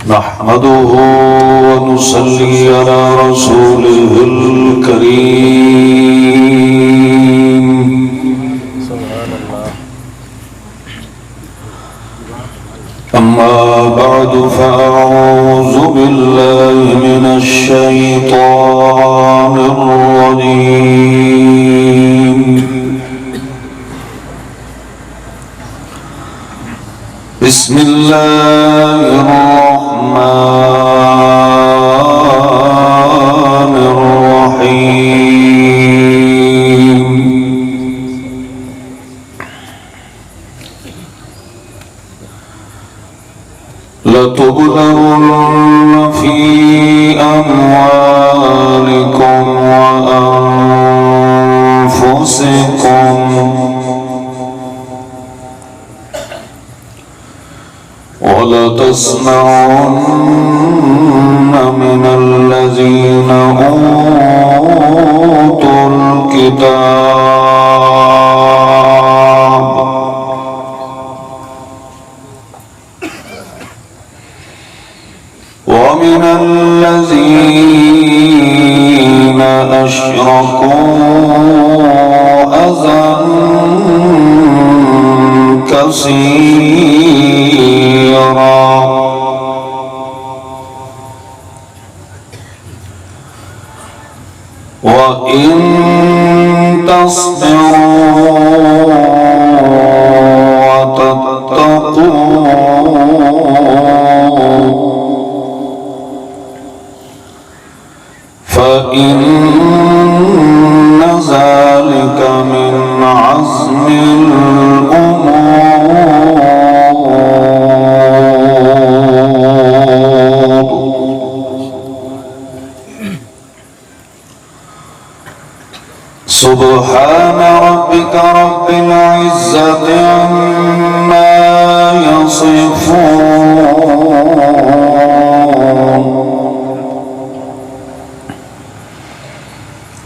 نحمده ونصلي على رسوله الكريم أما بعد فأعوذ بالله من الشيطان الرجيم بسم الله الرحمن الرحيم لتبلغن في أموالكم وأنفسكم ولتسمعن من الذين أوتوا الكتاب ومن الذين أشركوا أذى كثيرا وإن تصبروا وتتقوا فإن ذلك من عزم الأمور سبحان ربك رب العزة عما يصفون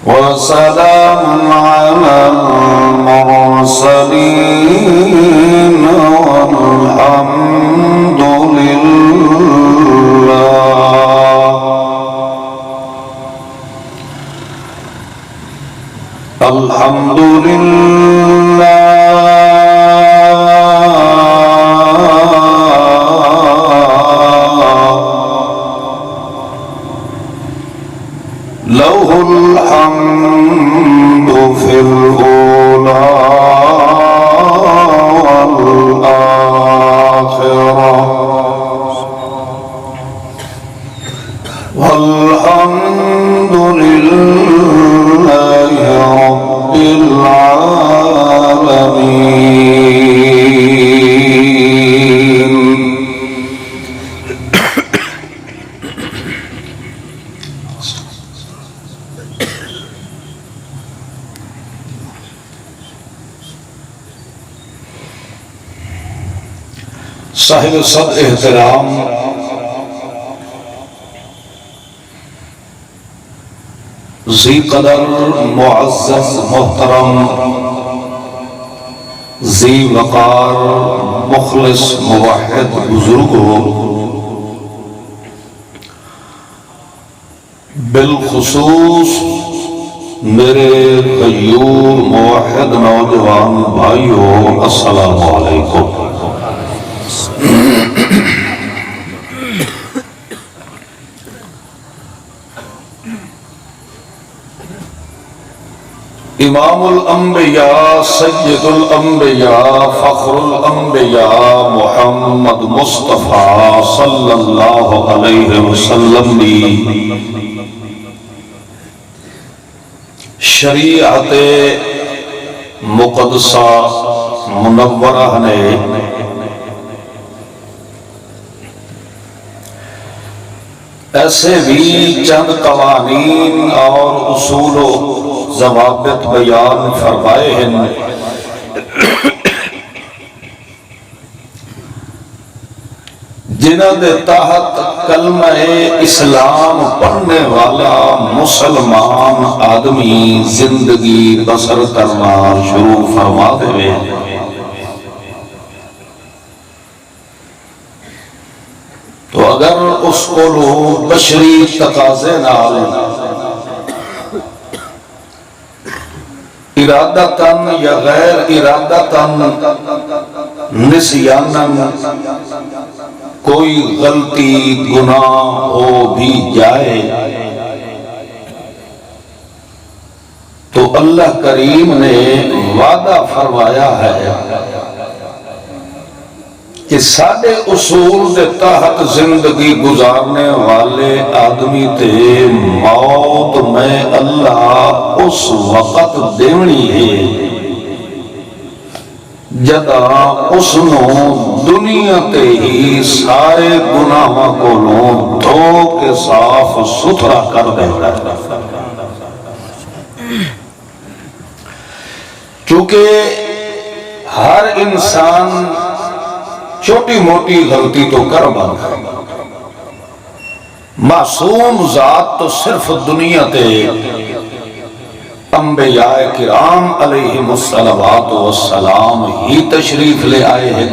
وسلام على المرسلين والحمد لله الحمد لله له الحمد في الأولى والآخرة والحمد لله رب العالمين صاحب صد احترام ذی قدر معزز محترم ذی وقار مخلص موحد بزرگوں بالخصوص میرے غیور موحد نوجوان بھائیوں السلام علیکم امام الانبیاء سید الانبیاء فخر الانبیاء محمد مصطفیٰ صلی اللہ علیہ وسلم دی شریعت مقدسہ منورہ نے ایسے بھی چند قوانین اور اصول و ضوابط بیان فرمائے ہیں جنہاں دے تحت کلمہ اسلام پڑھنے والا مسلمان آدمی زندگی بسر کرنا شروع فرما دے تو اگر اس کو بشری تقاضے نال ارادتاً یا غیر ارادتاً نسیاناً کوئی غلطی گناہ ہو بھی جائے تو اللہ کریم نے وعدہ فرمایا ہے کہ سارے اصول کے تحت زندگی گزارنے والے آدمی تے موت میں اللہ اس وقت دینی ہے جدا اس نو دنیا تے ہی سارے گناہاں کو دھو کے صاف ستھرا کر دیتا ہے۔ چونکہ ہر انسان چھوٹی موٹی غلطی تو کر بند، معصوم ذات تو صرف دنیا تے انبیاء کرام علیہم الصلوات والسلام ہی تشریف لے آئے ہیں،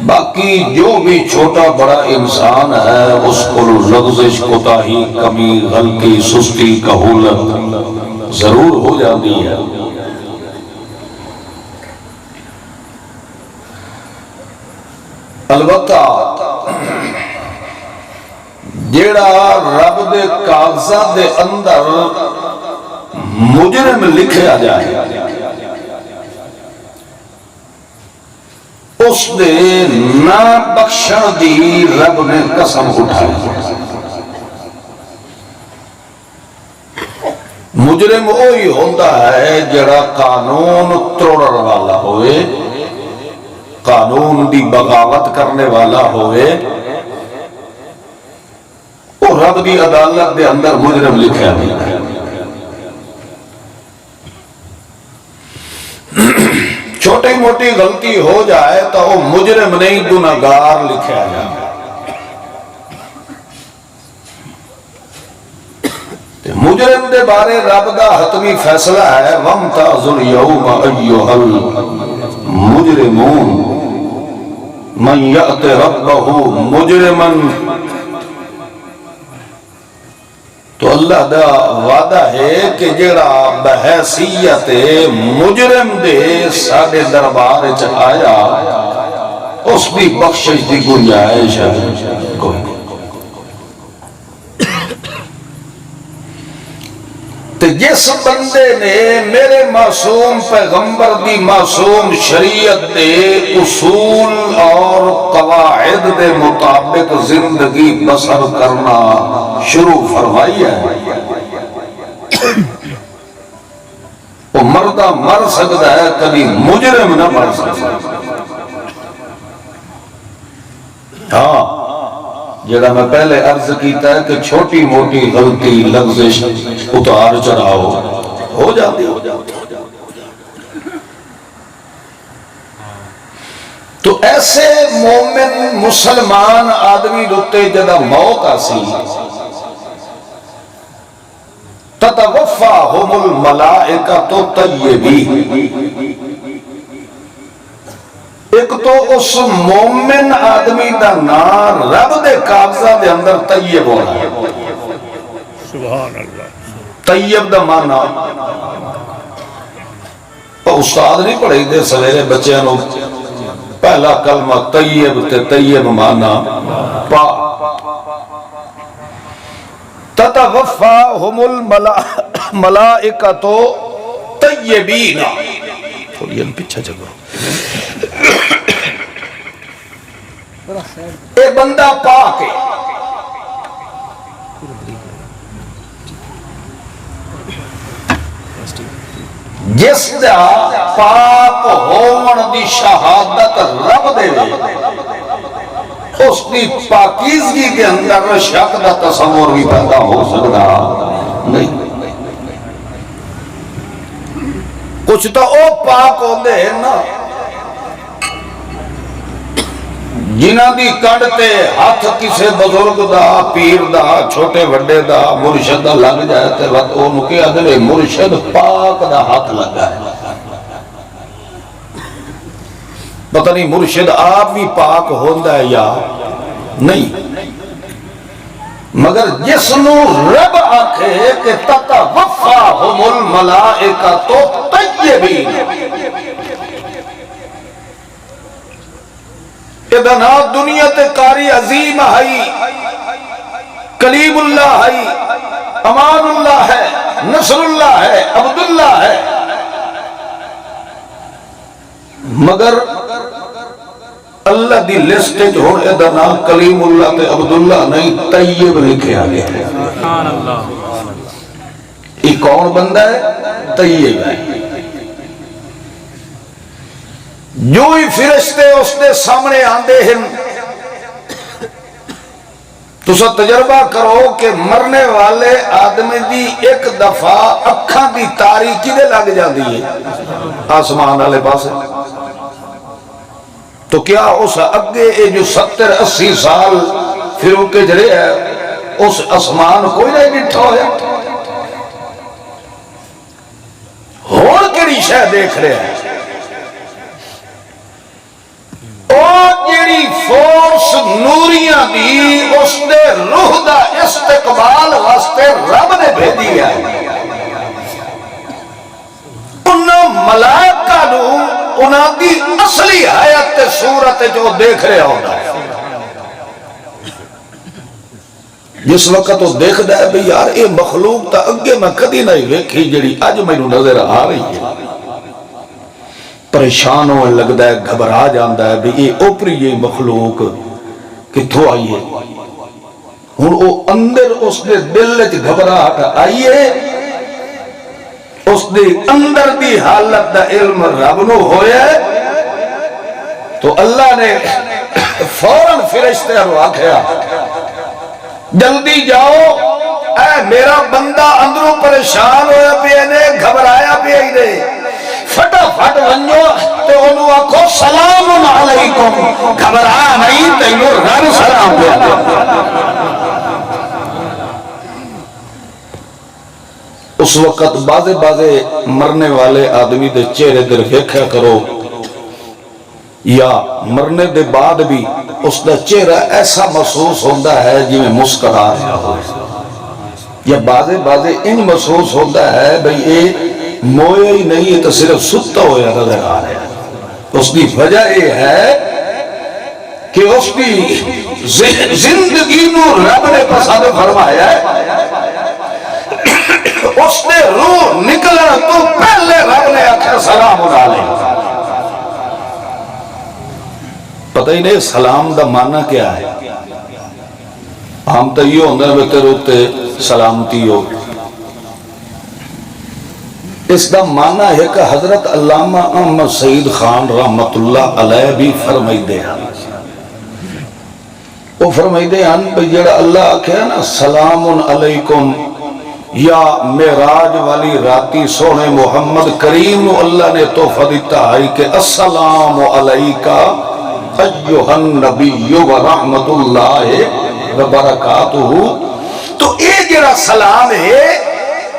باقی جو بھی چھوٹا بڑا انسان ہے اس کو لغزش کوتاہی کمی غلطی سستی کہولت ضرور ہو جاتی ہے۔ البتہ جیڑا رب دے کاغذات دے اندر مجرم لکھیا جائے اس دے نہ بخشن دی رب نے قسم اٹھائی۔ مجرم وہی ہوتا ہے جڑا قانون توڑن والا ہوئے، قانون دی بغاوت کرنے والا ہوئے، وہ رب دی عدالت دے اندر مجرم لکھا ہے۔ چھوٹی موٹی غلطی ہو جائے تو وہ مجرم نہیں گناہگار لکھا جائے۔ مجرم دے بارے رب دا حتمی فیصلہ ہے وَامْتَازُ الْيَوْمَ أَيُّهَا الْمُجْرِمُونَ مَنْ يَأْتِ رَبَّهُ مُجْرِمًا۔ تو اللہ دا وعدہ ہے کہ جڑا بحیثیت مجرم دے ساڑے دربار آیا اس بھی بخشش دی گنجائش ہے کوئی نہیں۔ تو جس بندے نے میرے معصوم پیغمبر دی معصوم شریعت دے اصول اور قواعد دے مطابق زندگی بسر کرنا شروع فرمائی ہے، وہ مردہ مر سکتا ہے کبھی مجرم نہ مر سکتا۔ ہاں جڑا میں پہلے عرض کیتا ہے کہ چھوٹی موٹی غلطی لغزش اتار چڑھاؤ ہو جاتی ہو۔ تو ایسے مومن مسلمان آدمی لتے جدہ موت آسی تتوفاہم الملائکۃ طیبین، ایک تو اس مومن آدمی دا نام رب دے کاغذات دے اندر طیب ہونا ہے۔ سبحان اللہ۔ طیب دا مانا استاد نہیں پڑھے دے سویرے بچے نو پہلا کلمہ طیب تے طیب مانا پا۔ تتوفاہم الملائکۃ طیبین، تھوڑی ان پیچھا جگہ اے بندہ پاک ہے، جس دا پاک ہون دی شہادت رب دے اس دی پاکیزگی کے اندر شک دا تصور بھی پیدا ہو سکتا نہیں۔ کچھ تو او پاک ہوندے ہیں نا جنہ دی کڑتے ہاتھ کسے بزرگ دا پیر دا چھوٹے وڈے دا مرشد دا لگ جائے تے وقت او نکے ادھے مرشد پاک دا ہاتھ لگا ہے۔ پتہ نہیں مرشد آپ بھی پاک ہوندہ ہے یا نہیں، مگر جس نو رب آکھے کہ تتوفاہم الملائکۃ طیبین، ادنا دنیا تے کاری عظیم ہے، کلیم اللہ ہے، امان اللہ ہے، نصر اللہ ہے، عبداللہ ہے، مگر اللہ دی لسٹ ہون ادنا کلیم اللہ تے عبداللہ نہیں طیب لکھے آگے ہے۔ یہ کون بندہ ہے؟ طیب ہے۔ جو ہی فرشتے اس نے سامنے آندے ہیں تو سا تجربہ کرو کہ مرنے والے آدمی دی ایک دفعہ اکھاں دی تاریکی دے لگ جاندی ہے آسمان والے پاس، تو کیا اس اگے جو 70-80 سال پھر ان کے جڑے ہے اس آسمان کوئی نہیں ڈٹھا ہویا؟ ہون کیڑی شے دیکھ رہے ہیں؟ اور جیڑی فورس نوریاں دی اس نے روح دا استقبال واسطے رب نے بھیجی ہے، انہاں ملائکہ نو انہاں دی اصلی حیات صورت جو دیکھ رہے ہونا ہے۔ جس وقت وہ دیکھ دا ہے بھئی یار اے مخلوق تا اگے میں کدی نہیں ویکھی جڑی اج میں نظر آ رہی ہے، پریشان ہونے لگتا ہے، گھبرا جاندہ ہے بھی یہ اوپری یہ مخلوق کتھوں آئیے۔ ہن وہ اندر اس نے دل وچ گھبراہٹ آئیے، اس نے اندر دی حالت دا علم رب نو ہویا ہے، تو اللہ نے فوراً فرشتے کو آکھیا جلدی جاؤ، اے میرا بندہ اندروں پریشان ہویا پہ نے گھبرایا پہ ہی دے، فٹافٹ ونجو تے انہوں آکھو سلام علیکم، گھبرا نہیں تینوں رب سلام دے۔ اس وقت بازے مرنے والے آدمی دے چہرے در دیکھا کرو، یا مرنے دے بعد بھی اس دا چہرہ ایسا محسوس ہوتا ہے جی میں مسکرا رہا ہو، یا بازے ان محسوس ہوتا ہے بھئی اے موئے ہی نہیں ہے تو صرف ستا ہویا نظر آ رہا ہے۔ اس کی وجہ یہ ہے کہ اس کی زندگی نو رب نے پسند فرمایا ہے، اس نے روح نکلا تو پہلے رب نے آخر سلام علیکم۔ پتہ ہی نہیں سلام دا معنی کیا ہے؟ ہم تو یہ ہوندہ ہے تیرے اتے سلامتی ہو، اس دا معنی ہے کہ حضرت علامہ احمد سعید خان رحمت اللہ علیہ بھی فرمائی دے ہیں، وہ فرمائی دے ہیں کہ جڑا اللہ کہا نا سلام علیکم، یا معراج والی راتی سونے محمد کریم اللہ نے تحفہ دیتا ہے کہ السلام علیکہ ایوہ النبی و رحمت اللہ و برکاتہ، تو یہ جڑا سلام ہے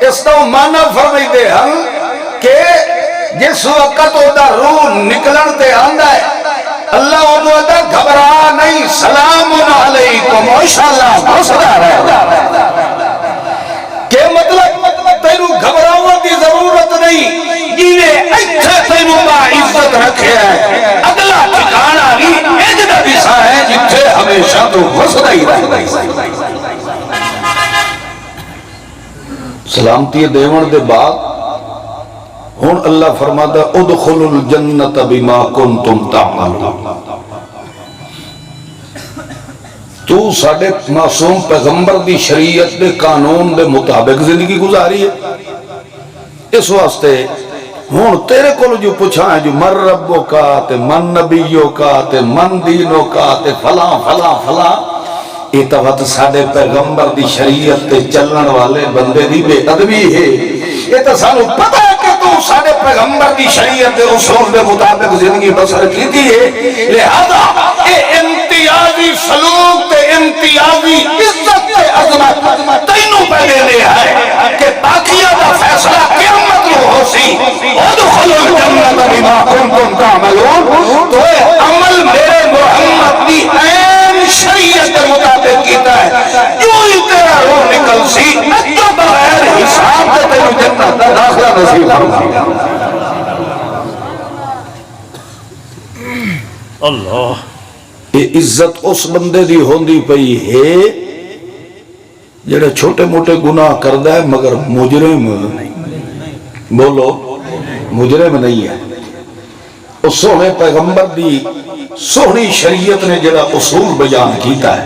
اس کا معنی فرمائی دے ہم کہ جس وقت وہ دا روح نکلن تے آندہ ہے اللہ وہ دا گھبرا نہیں، سلام علیکم، ماشاءاللہ مسکرا رہا ہے۔ کہ مطلب تینو گھبراؤں کی ضرورت نہیں، جنہیں ایتھے تینو با عزت رکھے ہے، اگلا ٹھکانا بھی اجدہ دیسا ہے جتھے ہمیشہ تو مسکرا ہی رہے۔ سلامتی دیون دے بعد ہون اللہ فرماتا ادخلوا الجنت بما کنتم تعملون، تو ساڑھے معصوم پیغمبر دی شریعت دے قانون دے مطابق زندگی گزاری ہے، اس واسطے ہون تیرے کو جو پوچھا ہے جو من ربوں کا تے من نبیوں کا تے من دینوں کا تے فلاں فلاں فلاں، یہ تو ساڑھے پیغمبر دی شریعت تے چلن والے بندے دی بے ادبی ہے، یہ تو سانو پتہ ہے کہ تو ساڑھے پیغمبر دی شریعت تے اصول دے مطابق زندگی بسر کی دی ہے، لہذا اے امتیازی سلوک تے امتیازی عزت تے عظمت تینوں پہلے لے آئے کہ باقیہ دا فیصلہ قیامت رو ہو سی، ادخلوا الجنت بما کنتم تعملون، تو اے عمل میرے محمد دی این شریعت نصیب فرما۔ اللہ یہ عزت اس بندے دی ہوندی پئی ہے جڑا چھوٹے موٹے گناہ کردا ہے مگر مجرم بولو مجرم نہیں ہے۔ اس سونے پیغمبر دی سونی شریعت نے جڑا اصول بیان کیتا ہے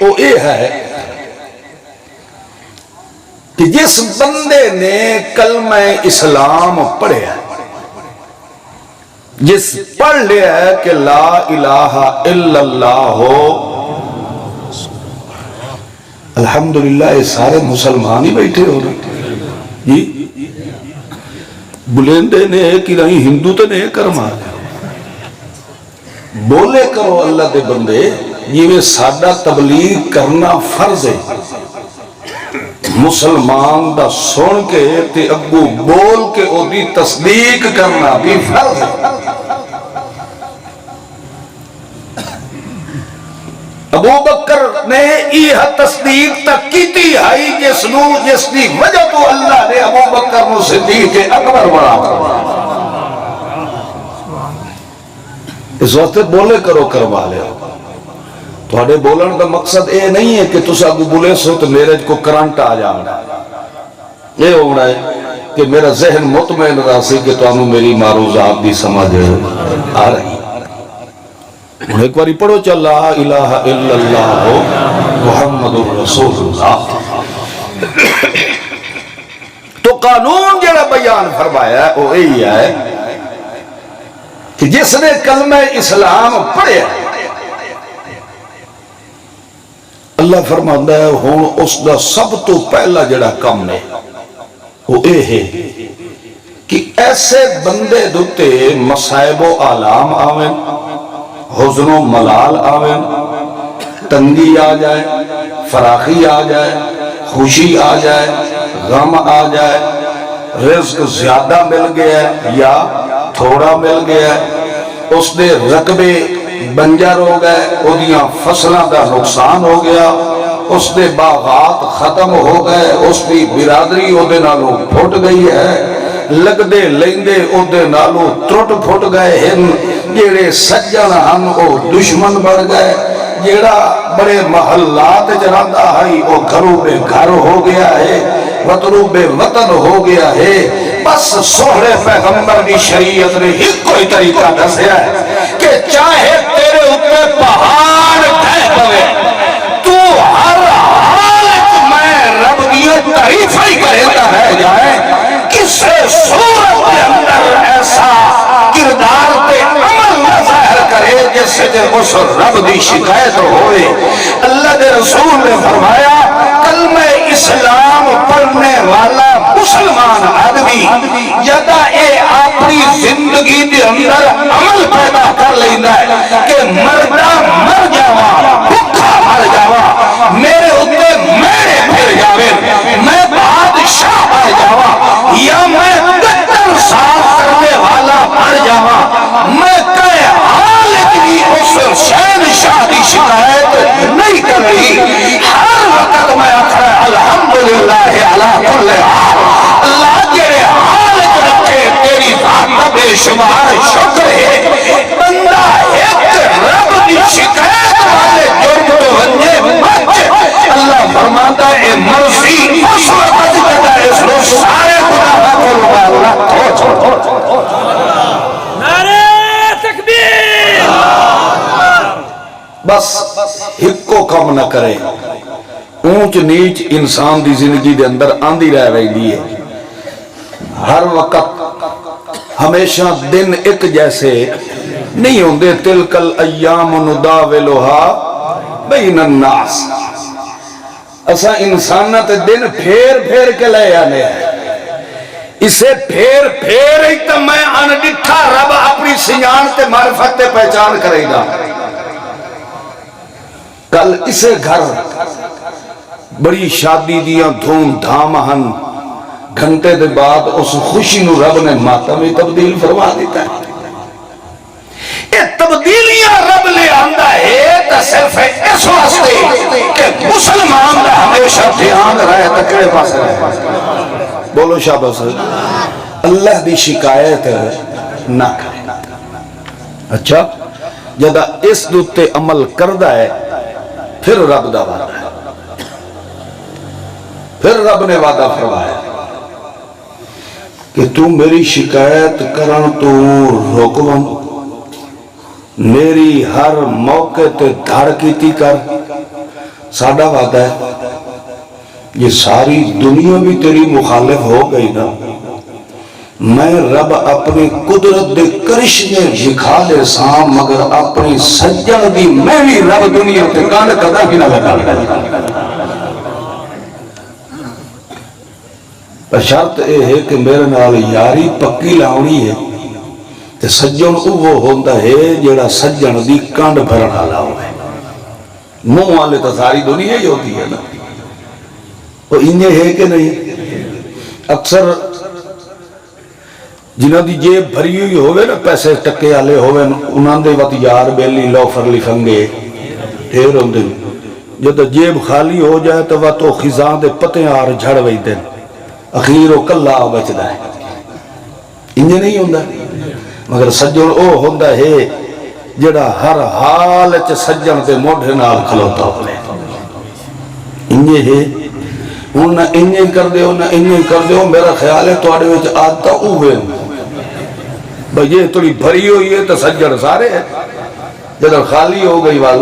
وہ یہ ہے کہ جس بندے نے کلمہ اسلام پڑھیا جس پڑھ لیا ہے کہ لا الہ الا اللہ ہو، الحمدللہ یہ سارے مسلمان ہی بیٹھے ہو رہے جی بلندے نے کہ نہیں ہندو تو نہیں کرما بولے کرو اللہ دے بندے یہ ساڈا تبلیغ کرنا فرض ہے، مسلمان دا سن کے تے اگو بول کے او دی تصدیق کرنا بھی فرض ہے۔ ابو بکر نے یہ تصدیق تک کیتی ہے جس دی وجہ تو اللہ نے ابو بکر نو صدیق اکبر بنا اس وقت بولے کرو کروا لے تھوڑے بولن کا مقصد اے نہیں ہے کہ تسا کو بولے سو تو میرے کو کرنٹ آ جانا یہ ہونا ہے کہ میرا ذہن مطمئن راسی کہ تو انہوں میری معروضات بھی سمجھ آ رہی ایک باری پڑھو چل لا الہ الا اللہ محمد رسول اللہ۔ تو قانون جڑا بیان فرمایا ہے وہ یہی ہے کہ جس نے کلمہ اسلام پڑھیا اللہ فرماتا ہے ہون اس دا سب تو پہلا جڑا کم نے وہ اے ہے کہ ایسے بندے دوتے مصائب و آلام آویں حزن و ملال آویں تنگی آ جائے فراخی آ جائے خوشی آ جائے غم آ جائے رزق زیادہ مل گیا ہے یا تھوڑا مل گیا ہے اس دے رقبے بنجر ہو گئے اودیاں فصلوں کا نقصان ہو گیا اس دے باغات ختم ہو گئے اس دی برادری او دے نالوں پھٹ گئی ہے لگ دے لیندے او دے نالوں ترٹ پھٹ گئے ہیں جیڑے سجن ہن او دشمن بڑھ گئے جیڑا بڑے محلات جراندا ہے او گھروں بے گھر ہو گیا ہے وطنوں بے وطن ہو گیا ہے بس سوہرے پیغمبر کی شریعت نے ہی کوئی طریقہ دسیا ہے کہ چاہے تیرے اوپر پہاڑ ڈھہ پوے تو ہر حالت میں رب کی تعریف ہی کرتا رہ جائے کسے صورت کے اندر ایسا کردار پہ عمل نہ ظاہر کرے جس سے اس رب دی شکایت ہوئے۔ اللہ دے رسول نے فرمایا کلمہ اسلام پڑھنے والا مسلمان آدمی جدا اے اپنی زندگی دے اندر عمل پیدا کر لینا ہے کہ مردہ مر جاوا بھوکا مر جاوا میرے اوپر میرے پھر جاوے میں بادشاہ بن جاوا یا میں 70 سال کرنے والا بن جاوا میں کہے حالت بھی اس شہنشاہ کی شکایت نہیں کر رہی ہر وقت میں اکھڑا الحمدللہ علی کل حال اللہ جڑے حالت رکھے تیری ذات بے شمار شکر ہے بندہ ایک رب کی شکایت والے جرم تو ونجے بچ اللہ فرماتا ہے مرضی اس وقت جدا اس رو سارے گناہ کو اللہ چھوڑ نعرہ تکبیر بس ہکو کم نہ کرے اونچ نیچ انسان دی زندگی دے اندر آندھی رہ رہی ہے ہر وقت ہمیشہ دن ایک جیسے نہیں ہوندے تلک الایام نداولها بین الناس اسا انسانت دن پھیر کے لے آنے ہیں اسے پھیر ہی تو میں ان ڈٹھا رب اپنی سیان تے معرفت تے پہچان کرے گا کل اسے گھر بڑی شادی دیاں دھوم دھام ہن گھنٹے دے بعد اس خوشی نو رب نے ماتم میں تبدیل فرما دیتا ہے یہ تبدیلیاں رب لے آندہ ہے تا صرف اس واسطے کہ مسلمان دا ہمیشہ دھیان رہے تکڑے پاس رہے بولو شاباش اللہ دی شکایت نہ کرے اچھا جدہ اس دوتے عمل کردہ ہے پھر رب دا وعدہ ہے پھر رب نے وعدہ فرمایا کہ تو میری شکایت کرن تو روکون میری ہر موقع تے دھڑ کیتی کر ساڈا وعدہ ہے یہ ساری دنیا بھی تیری مخالف ہو گئی نا میں رب اپنی قدرت دے کرشمے دکھا دے سام مگر اپنی سجن دی میں بھی رب دنیا تے کان کدا بھی نہ لگا پر شرط اے ہے کہ میرے نال یاری پکی لاؤنی ہے تے سجن وہ ہوندا ہے جیڑا سجن دی کانڈ بھرن والا ہوئے منہ والے تو ساری دنیا ہی ہوتی ہے نا وہ انہیں ہے کہ نہیں اکثر جنہوں دی جیب بھری ہوئی ہوئے نا پیسے ٹکے آلے ہوئے انہوں دے وقت یار بیلی لوفر لکھنگے ٹھیر ہوں دن جب جیب خالی ہو جائے تو وہ تو خزان دے پتے آر جھڑ وئی دن اخیر و کلہ بچدا ہے انہیں نہیں ہوندہ مگر سجن او ہوندہ ہے جڑا ہر حال چ سجن دے موڑے نال کھلوتا ہوئے انہیں ہے انہیں انہیں کر دے انہیں کر دے میرا خیال ہے توڑے وچ آدھتا اوہے بھئی یہ تھوڑی بھری ہوئی ہے تو سجن سارے ہیں جدر خالی ہو گئی وال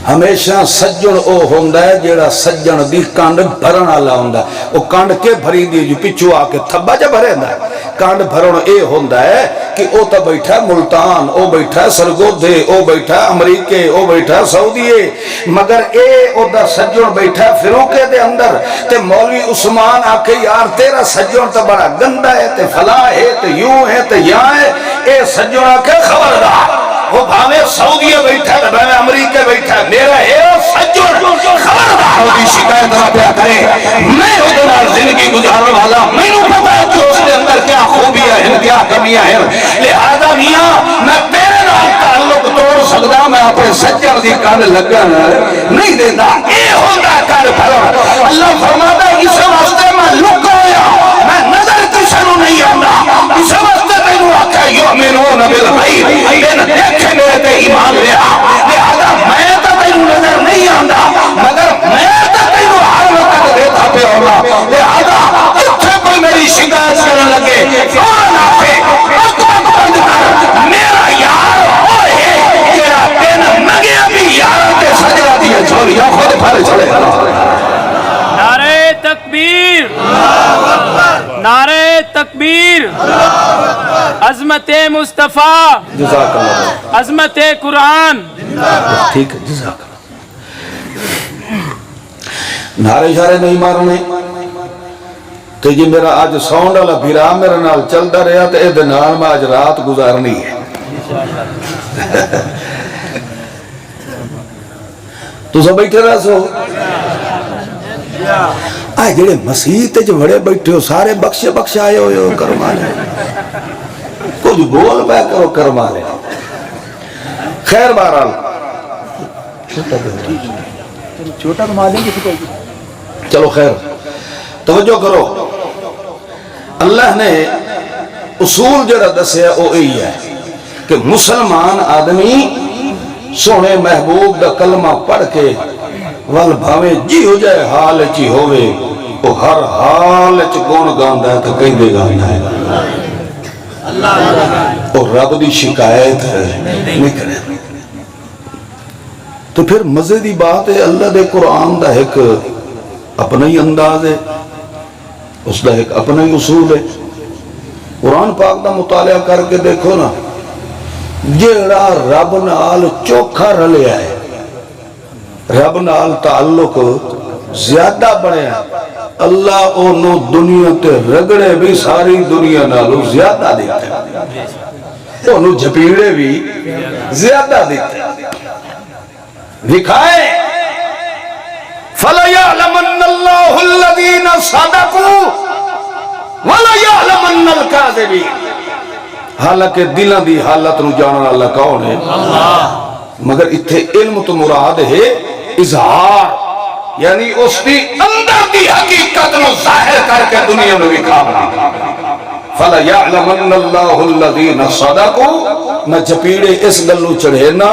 ہمیشہ سجن او ہوندہ ہے جیڑا سجن دی کانڈ بھرن آلا ہوندہ ہے وہ کانڈ کے بھری دی جو پچھو آکے تھبا جا بھرے ہوندہ ہے کانڈ بھرن اے ہوندہ ہے کہ او تا بیٹھا ہے ملتان او بیٹھا ہے سرگودھے او بیٹھا ہے امریکے او بیٹھا ہے سعودیے مگر اے او دا سجن بیٹھا ہے فروکے دے اندر تے مولوی عثمان آکے یار تیرا سجن تا بڑا گندہ ہے تے فلاں ہے تے یوں ہے تے یہاں ہے اے سجن آکے خبردار وہ بھاوے سعودیہ بیٹھا ہے بھاوے امریکہ بیٹھا ہے میرا ہے سجن خبردار ہوتی شکایت نہ پیا کرے میں ادھر زندگی گزارنے والا میں نے پتا ہے کہ اس کے اندر کیا خوبیاں ہیں کیا کمیاں ہیں لہذا میاں میں تیرے نال تعلق توڑ سکتا میں اپنے سجن دی کان لگن نہیں دیتا اے ہوتا کر پھرو اللہ فرماتا ہے اس واسطے میں لکویا میں نظر کسی نو نہیں آتا اس واسطے میں نو آکھا یؤمنون بالغیب ان دیکھے میرے تے ایمان لیا لہذا میں تو تینو نظر نہیں آندا مگر میں تو تینو ہر وقت دیتا پہ ہوگا لہذا اتھے کوئی میری شکایت کرنے لگے فوراً آتے اکبر بند کر میرا یار وہ ہے تیرا تین مگیا بھی یار تے سجرہ دیا چھوڑی یا خود پھر چلے نعرہ تکبیر نعرہ تکبیر عظمت مصطفیٰ جزاک اللہ عظمت قرآن ٹھیک ہے جزاک اللہ نعرے شارے نہیں مارنے تو جی میرا آج ساؤنڈ والا بھیرا میرے نال چلتا رہا تو اے دنال میں آج رات گزارنی ہے تو سب بیٹھے رہا سو آئے جڑے مسیح تے جو بڑے بیٹھے ہو سارے بخش آئے ہو کرما لے کچھ بول پہ کرو کرما لے خیر بہرحال چھوٹا کما لیں گے چلو خیر توجہ کرو اللہ نے اصول جڑا دسیا او یہی ہے کہ مسلمان آدمی سونے محبوب دا کلمہ پڑھ کے وال بھاوے جی ہو جائے حال چی ہوئے وہ ہر حال چ گون گاندہ ہے تو کہیں دے گاندہ ہے اور رب دی شکایت ہے نہیں کرے تو پھر مزے دی بات ہے اللہ دے قرآن دا ایک اپنا ہی انداز ہے اس دا ایک اپنا ہی اصول ہے قرآن پاک دا مطالعہ کر کے دیکھو نا جیڑا رب نال چوکھا رلیا ہے رب نال تعلق زیادہ بڑھے ہیں اللہ انہوں دنیا تے رگڑے بھی ساری دنیا نالو زیادہ دیتے ہیں انہوں جھپیڑے بھی زیادہ دیتے ہیں دکھائے فَلَيَعْلَمَنَّ اللَّهُ الَّذِينَ صَدَقُوا وَلَيَعْلَمَنَّ الْكَاذِبِينَ حالانکہ دلوں دی حالت نو جاننا اللہ کون ہے مگر اتھے علم تو مراد ہے اظہار یعنی اس دی اندر اندر دی حقیقت نو ظاہر کر کے دنیا میں دکھاونا فَلَيَعْلَمَنَّ اللَّهُ الَّذِينَ صَدَقُوا میں چپیڑے اس گلو چڑھے نا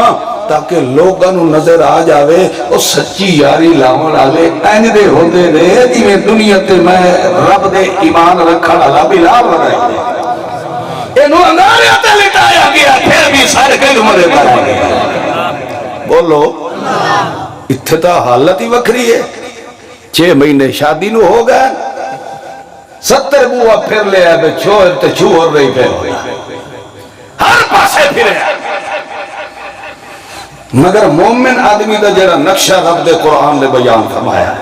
تاکہ لوگاں نو نظر آ جاوے او سچی یاری لاون والے اینج دے ہوندے نے جویں دنیا تے میں رب دے ایمان رکھن والا بلال بنائے اینو انگارے تے لٹایا گیا پھر بھی سارے کئی مرے کرے بولو اتھے تا حالت ہی وکھری ہے 6 مہینے شادی نو ہو گئے 70 بوا پھر لے آئے بے چھوڑ تے چھوڑ رہی پھر ہر پاسے پھر ہے مگر مومن آدمی دا جڑا نقشہ رب دے قرآن نے بیان فرمایا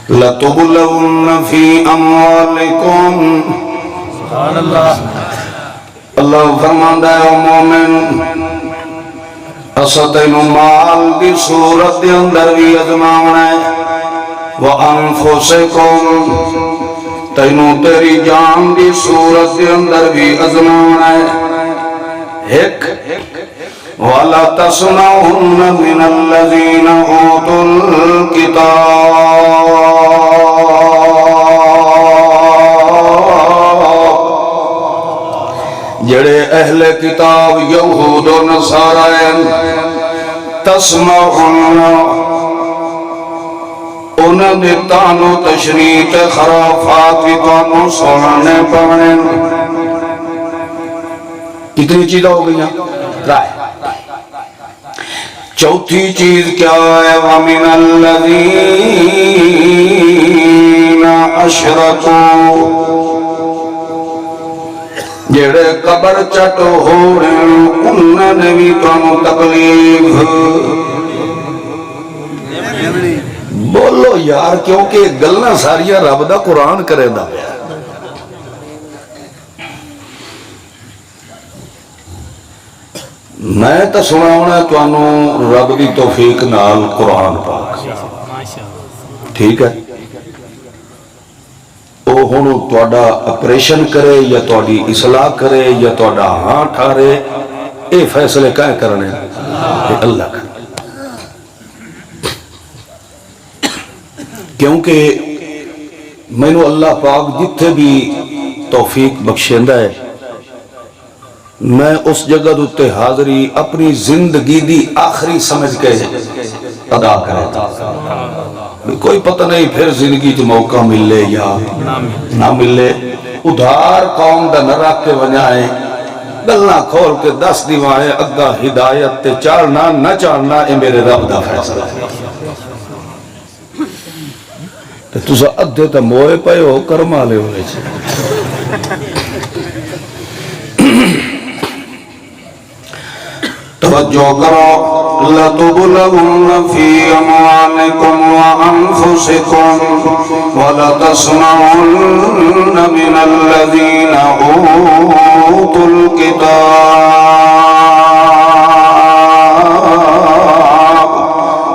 لَتُبْلَوْنَ فِي أَمْوَالِكُمْ اللہ فرماندہ ہے مومن اسطین مال دی صورت دی اندر بھی ازماؤنا ہے وَأَنفُسِكُمْ تینو تیری جان دی صورت دی اندر بھی ازماؤنا ہے ایک وَلَا تَسْمَعُنَّ مِنَ الَّذِينَ أُوتُوا الْكِتَابَ جڑے اہل کتاب یہود و نصارائن تسمعون انہوں نے تانو تشریط خرافات کی تانو سننے پڑھنے کتنی چیزیں ہو گئی ہیں رائے چوتھی چیز کیا ہے وَمِنَ الَّذِينَ أَشْرَكُوا جڑے قبر چٹو ہو رہے انہوں نے بھی تانوں تکلیف بولو یار کیونکہ گلنا ساریاں رب دا قرآن کرے دا میں تو سنا ہونا تانوں رب دی توفیق نال قرآن پاک ٹھیک ہے وہ ہونو توڑا اپریشن کرے یا توڑی اصلاح کرے یا توڑا ہاں ٹھارے اے فیصلے کہیں کرنے اے اللہ کا کیونکہ میں نو اللہ پاک جتھے بھی توفیق بخشیندہ ہے میں اس جگہ دوتے حاضری اپنی زندگی دی آخری سمجھ کے ادا کرے کوئی پتہ نہیں پھر زندگی جو موقع ملے یا نہ ملے ادھار قوم دا نہ رکھ کے ونجائیں گلنا کھول کے 10 دیوائیں اگا ہدایت تے چارنا نہ چارنا اے میرے رب دا فیصلہ ہے تُسا ادھے تا موئے پائے ہو کرما لے ہوئے چھے توجہ کرو لَتُبْلَوْنَ فِي أَمْوَالِكُمْ وَأَنفُسِكُمْ وَلَتَسْمَعُنَّ مِنَ الَّذِينَ أُوتُوا الْكِتَابَ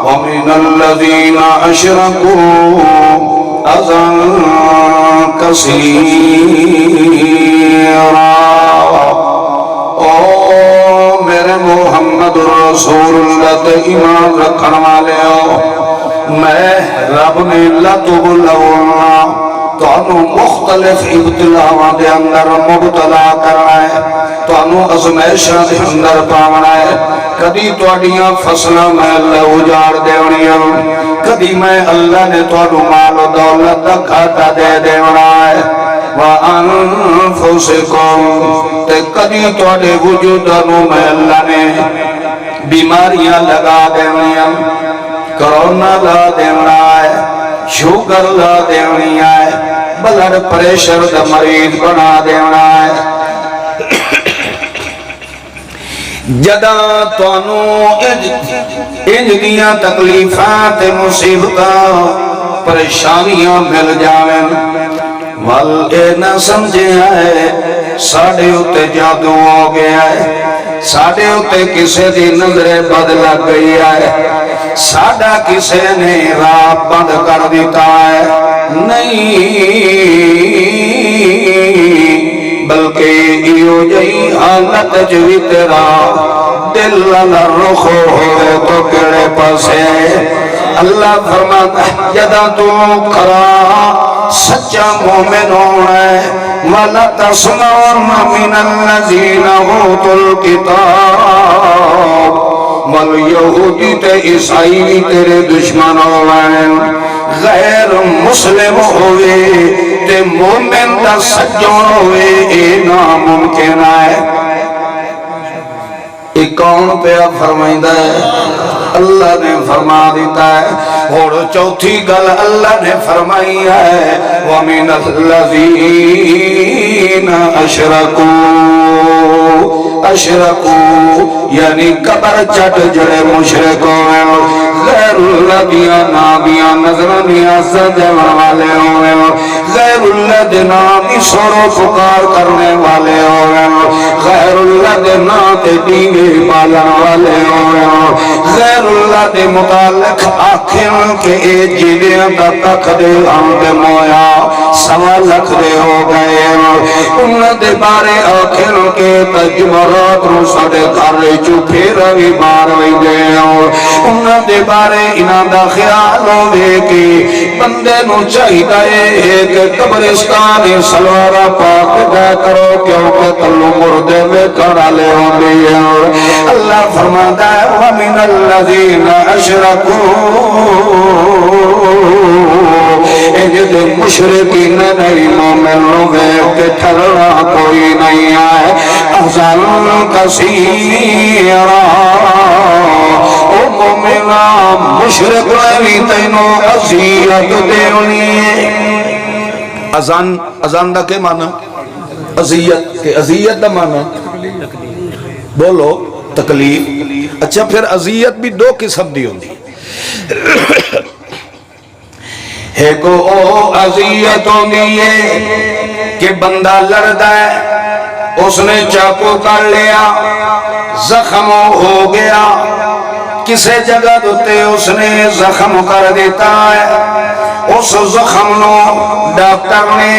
وَمِنَ الَّذِينَ أَشْرَكُوا أَذًى كَثِيرًا میرے محمد رسول اللہ تے ایمان رکھن والے ہو میں رب نے لَتُبْلَوْنَ تانوں مختلف ابتلاواں دے اندر مبتلا کرنا ہے تانوں ازمائشاں دے اندر پاونا ہے کدی تواڈیاں فصلاں میں اللہ اجاڑ دیونیاں کدی میں اللہ نے تانوں مال و دولت دا گھاٹا دے دیونا ہے وَأَنفُسِكُمْ تے کدی تواڈے وجودانوں میں اللہ نے بیماریاں لگا دیونیاں کرونا لا دیونا ہے شوگر لا دیونی ہے بلڈ پریشر دا مریض بنا دیونا ہے جدا توانوں انج دیاں تکلیفات مصیبتاں پریشانیاں مل جاویں ول اے نہ سمجھے ہے ساڑھے ہوتے جادو ہو گیا ہے ساڑھے ہوتے کسے دی نظر بد لگ گئی ہے ساڑھا کسے نے راہ بند کر دیتا ہے نہیں بلکہ ایو جئی حالت جوی تیرا دل نہ رخ ہوئے تو کڑے پاسے اللہ فرماتا ہے جدا تو کرا سچا مومن ہونا ہے وَلَا تَسْمَعُنَّ مِنَ الَّذِينَ أُوتُوا الْكِتَابَ وَالْيَهُودِ تے عیسائی بھی تیرے دشمن ہوئے غیر مسلم ہوئے تے مومن دا سجون ہوئے اے ناممکن ہے۔ ایک کون پہ فرمائندہ ہے اللہ نے فرما دیتا ہے اور چوتھی گل اللہ نے فرمائی ہے وَمِنَ الَّذِينَ أَشْرَكُوا یعنی قبر چٹ جڑے مشرکوں ہیں غیر اللہ دیا نابیاں نظرانیاں سجن والے ہوئے غیر اللہ دینا سورو پکار کرنے والے ہوئے غیر اللہ دینا دیوے پالن والے ہوئے غیر اللہ دے متعلق آخر کے اے جیدیاں دا تک دے ہم دے مویا سوا لکھ دے ہو گئے انہاں دے بارے آخر کے تجمرات رو سڑے کھارے چوپے روی بار وی دے انہاں دے بارے انہاں دا خیال ہوئے کہ بندے نو چاہیدہ ایک قبرستان سلوارہ پاک دے کرو کیونکہ تلو مردے میں کرالے ہوں دے اللہ فرماتا ہے وَمِنَ الَّذِينَ أَشْرَكُوا اجد مشرقین نہیں مومن روے کہ ٹھرنا کوئی نہیں آئے احزان کثیرہ او مومنہ مشرق رہی تینوں عذیت دیونی اذان دا کے معنی عذیت کہ عذیت دا معنی بولو تکلیف اچھا پھر عذیت بھی دو قسم دی ہوندی ایک او عذیت ہوندی ہے کہ بندہ لڑدا ہے اس نے چاقو کر لیا زخم ہو گیا کسے جگہ دوتے اس نے زخم کر دیتا ہے اس زخم نو ڈاکٹر نے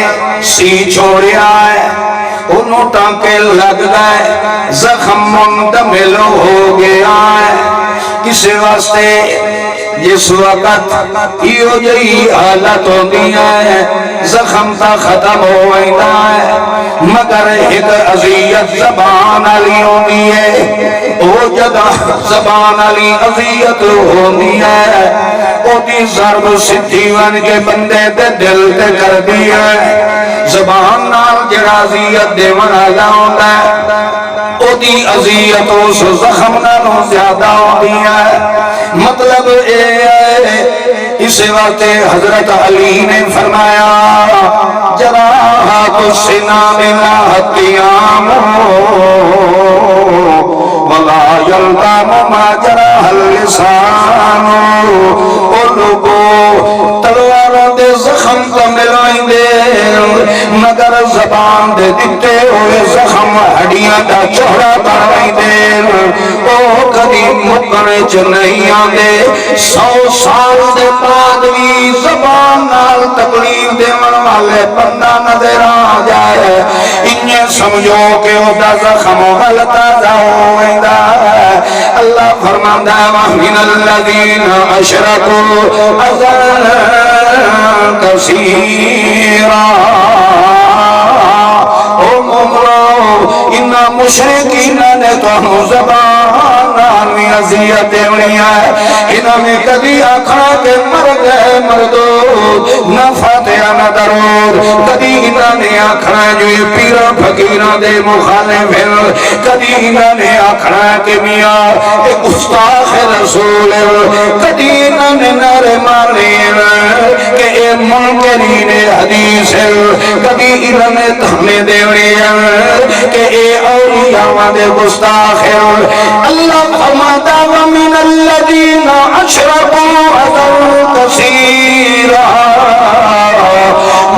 سی چھوڑیا ہے انہوں ٹانکے لگ گئے زخم مندمل ہو گیا ہے کسی واسطے جس وقت یہ جئی حالت ہوتی ہے زخم تا ختم ہو وینا ہے مگر ایک عذیت زبان علی ہوتی ہے او جگہ زبان علی عذیت ہوتی ہے او دی ضرب سدھی ون کے بندے دے دل تے کر دیا ہے زبان نال جڑا عذیت دے والا ہوندا ہے او دی عذیت اس زخم نالوں زیادہ ہوتی ہے مطلب اے اس وقت حضرت علی نے فرمایا جراحات السنان لا قیام ولا یلقام ما جراح اللسان او لوگو تلواروں دے زخم کو ملائیں دے مگر زبان دے دیتے ہوئے زخم ہڈیاں دا چہرہ بڑھائیں دے او کبھی مکنے چ نہیں آندے 100 سال دے بعد بھی زبان نال تکلیف دیون والے بندہ نظر آ جائے انہیں سمجھو کہ او دا زخم غلطا جاویندا اللہ فرماندا ہے وَمِنَ الَّذِينَ أَشْرَكُوا أَذًا كَثِيرًا او مومنو انہا مشرکین نے تو زبان آنوی عذیت دیونی ہے انہا میں کبھی آکھا کہ مر گئے مردود نہ فاتحہ نہ درود کبھی انہا نے آکھا جو یہ پیرا فقیرہ دے مخالف ہے کبھی انہا نے آکھا کہ میاں ایک گستاخ رسول ہے کبھی انہا نے نعرے مارے کہ اے منکرین حدیث ہے کبھی انہا نے تھانے دیونی ہے کہ اے اولیاء دے گستاخ ہے اللہ فرماتا وَمِنَ الَّذِينَ أَشْرَكُوا أَذًا كَثِيرًا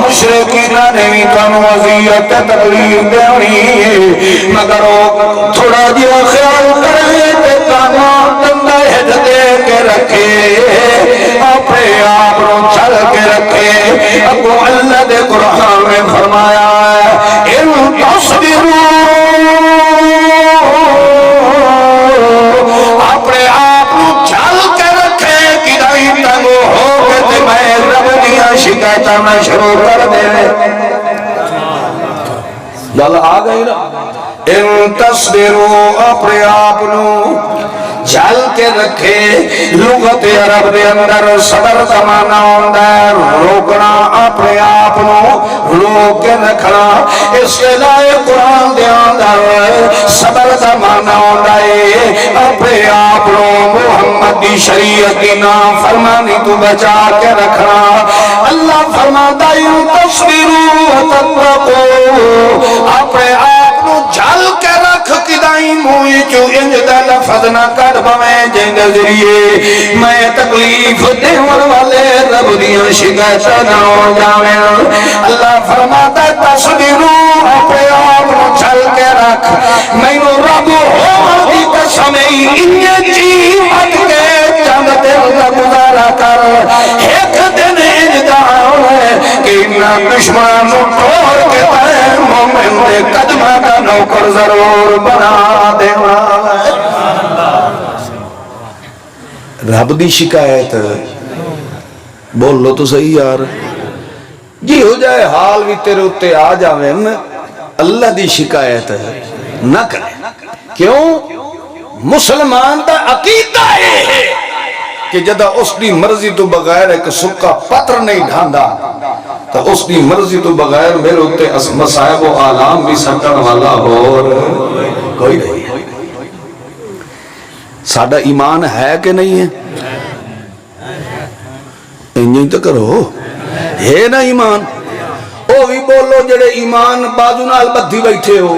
مشرکین نے بھی کم وضعیت تکلیف دینی مگر وہ تھوڑا جیا خیال کرے تے کانا دندہ ہٹ دے کے رکھے اپنے آپ رو چل کے رکھے اب اللہ دے قرآن میں فرمایا ہے اِن تَصْبِرُوا اپنے آپ چل کے رکھے کہ نہیں آ گئی نا ان تصبروا اپنے آپ نو جل کے رکھے لغت عرب دے اندر صبر کا معنی ہوندا ہے روکنا اپنے آپ نو روک کے رکھنا اصطلاح قرآن دے اندر صبر کا معنی ہوندا ہے اپنے آپ نو محمد دی شریعت دی نافرمانی تو بچا کے رکھنا اللہ فرماتا ہے تصبروا وتتقوا اپنے آپ نو جل کے رکھ کدائی موئی چو انج دا لفظ نہ کر بویں جن ذریعے میں تکلیف دیون والے رب دیاں شکایتاں نہ ہو جاویں اللہ فرماتا ہے تصبروا اپنے آپ نو جل کے رکھ مینوں رب ہون دی قسم انج جی مت کے چند دل دا گزارا کر ایک دن انج دا کہ انہاں دشمنوں توڑ کے تے مومن دے قدماں دا نوکر ضرور بنا دینا رب دی شکایت بولو تو صحیح یار جی ہو جائے حال بھی تیرے اتے آ جاویں اللہ دی شکایت نہ کرے کیوں مسلمان دا عقیدہ ہے کہ جدہ اس دی مرضی تو بغیر ایک سکا پتر نہیں ڈھاندا تو اس دی مرضی تو بغیر میرے ہوتے مصائب و آلام بھی سکن والا اور کوئی نہیں ساڑھا ایمان ہے کہ نہیں ہے انہیں تو کرو ہے نا ایمان او بھی بولو جڑے ایمان بازو نال بدھی بیٹھے ہو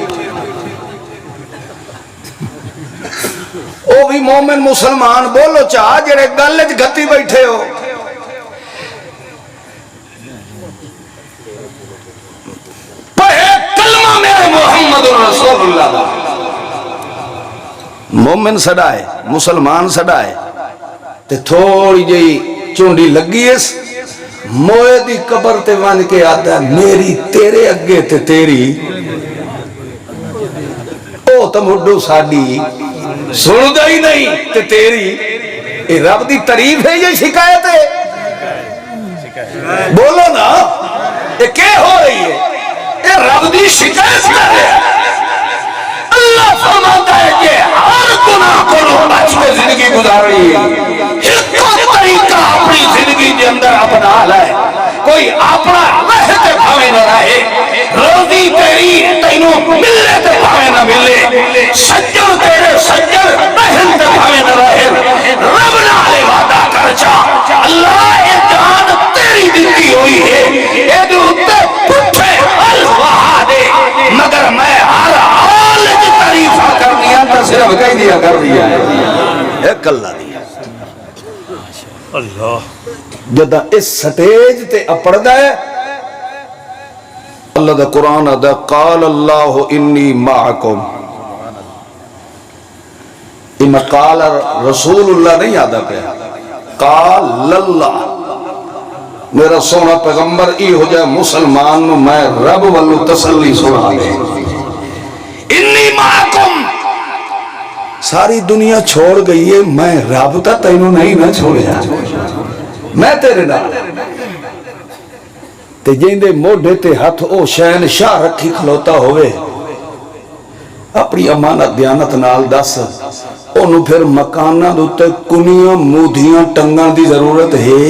او بھی مومن مسلمان بولو چاہ جڑے گلج گھتی بیٹھے ہو پہے کلمہ میرے محمد رسول اللہ مومن سڑائے مسلمان سڑائے تے تھوڑی جئی چونڈی لگی اس موئے دی قبر تے وان کے آتا ہے میری تیرے اگے تے تیری او تم اڈو ساڑی سن دا ہی نہیں تے تیری اے رب دی تعریف ہے یہ شکایت ہے بولو نا یہ کیا ہو رہی ہے یہ رب دی شکایت کر رہے ہیں اللہ فرماتا ہے کہ ہر گناہ کرو بچ کے زندگی گزار رہی ہے ایک طریقہ اپنی زندگی کے اندر اپنا لائے کوئی اپنا رہتے بھاوے نہ رہے روزی تیری تینوں ملے تے بھاوے نہ ملے سجر تیرے سجر بہن تے بھاوے نہ رہے رب نہ لے وعدہ کر چا اللہ یہ جان تیری دیتی ہوئی ہے یہ دوتے پٹھے الوہا دے مگر میں ہر حال کی تعریفہ کر دیا تو صرف کہی دیا کر دیا ہے ایک اللہ دیا اللہ جدہ اس سٹیج تے اپڑ ہے اللہ دا قرآن دا قال اللہ انی معکم ان قال رسول اللہ نہیں آدھا پہ قال اللہ میرا سونا پیغمبر ای ہو جائے مسلمان میں رب والو تسلی سنا دے انی معکم ساری دنیا چھوڑ گئی ہے میں رب تا تینوں نہیں نہ چھوڑیا میں تیرے نال تے جیندے موڈے تے ہاتھ او شہن شاہ رکھی کھلوتا ہوئے اپنی امانت دیانت نال دس انہوں پھر مکانہ دوتے کنیاں مودھیاں ٹنگاں دی ضرورت ہے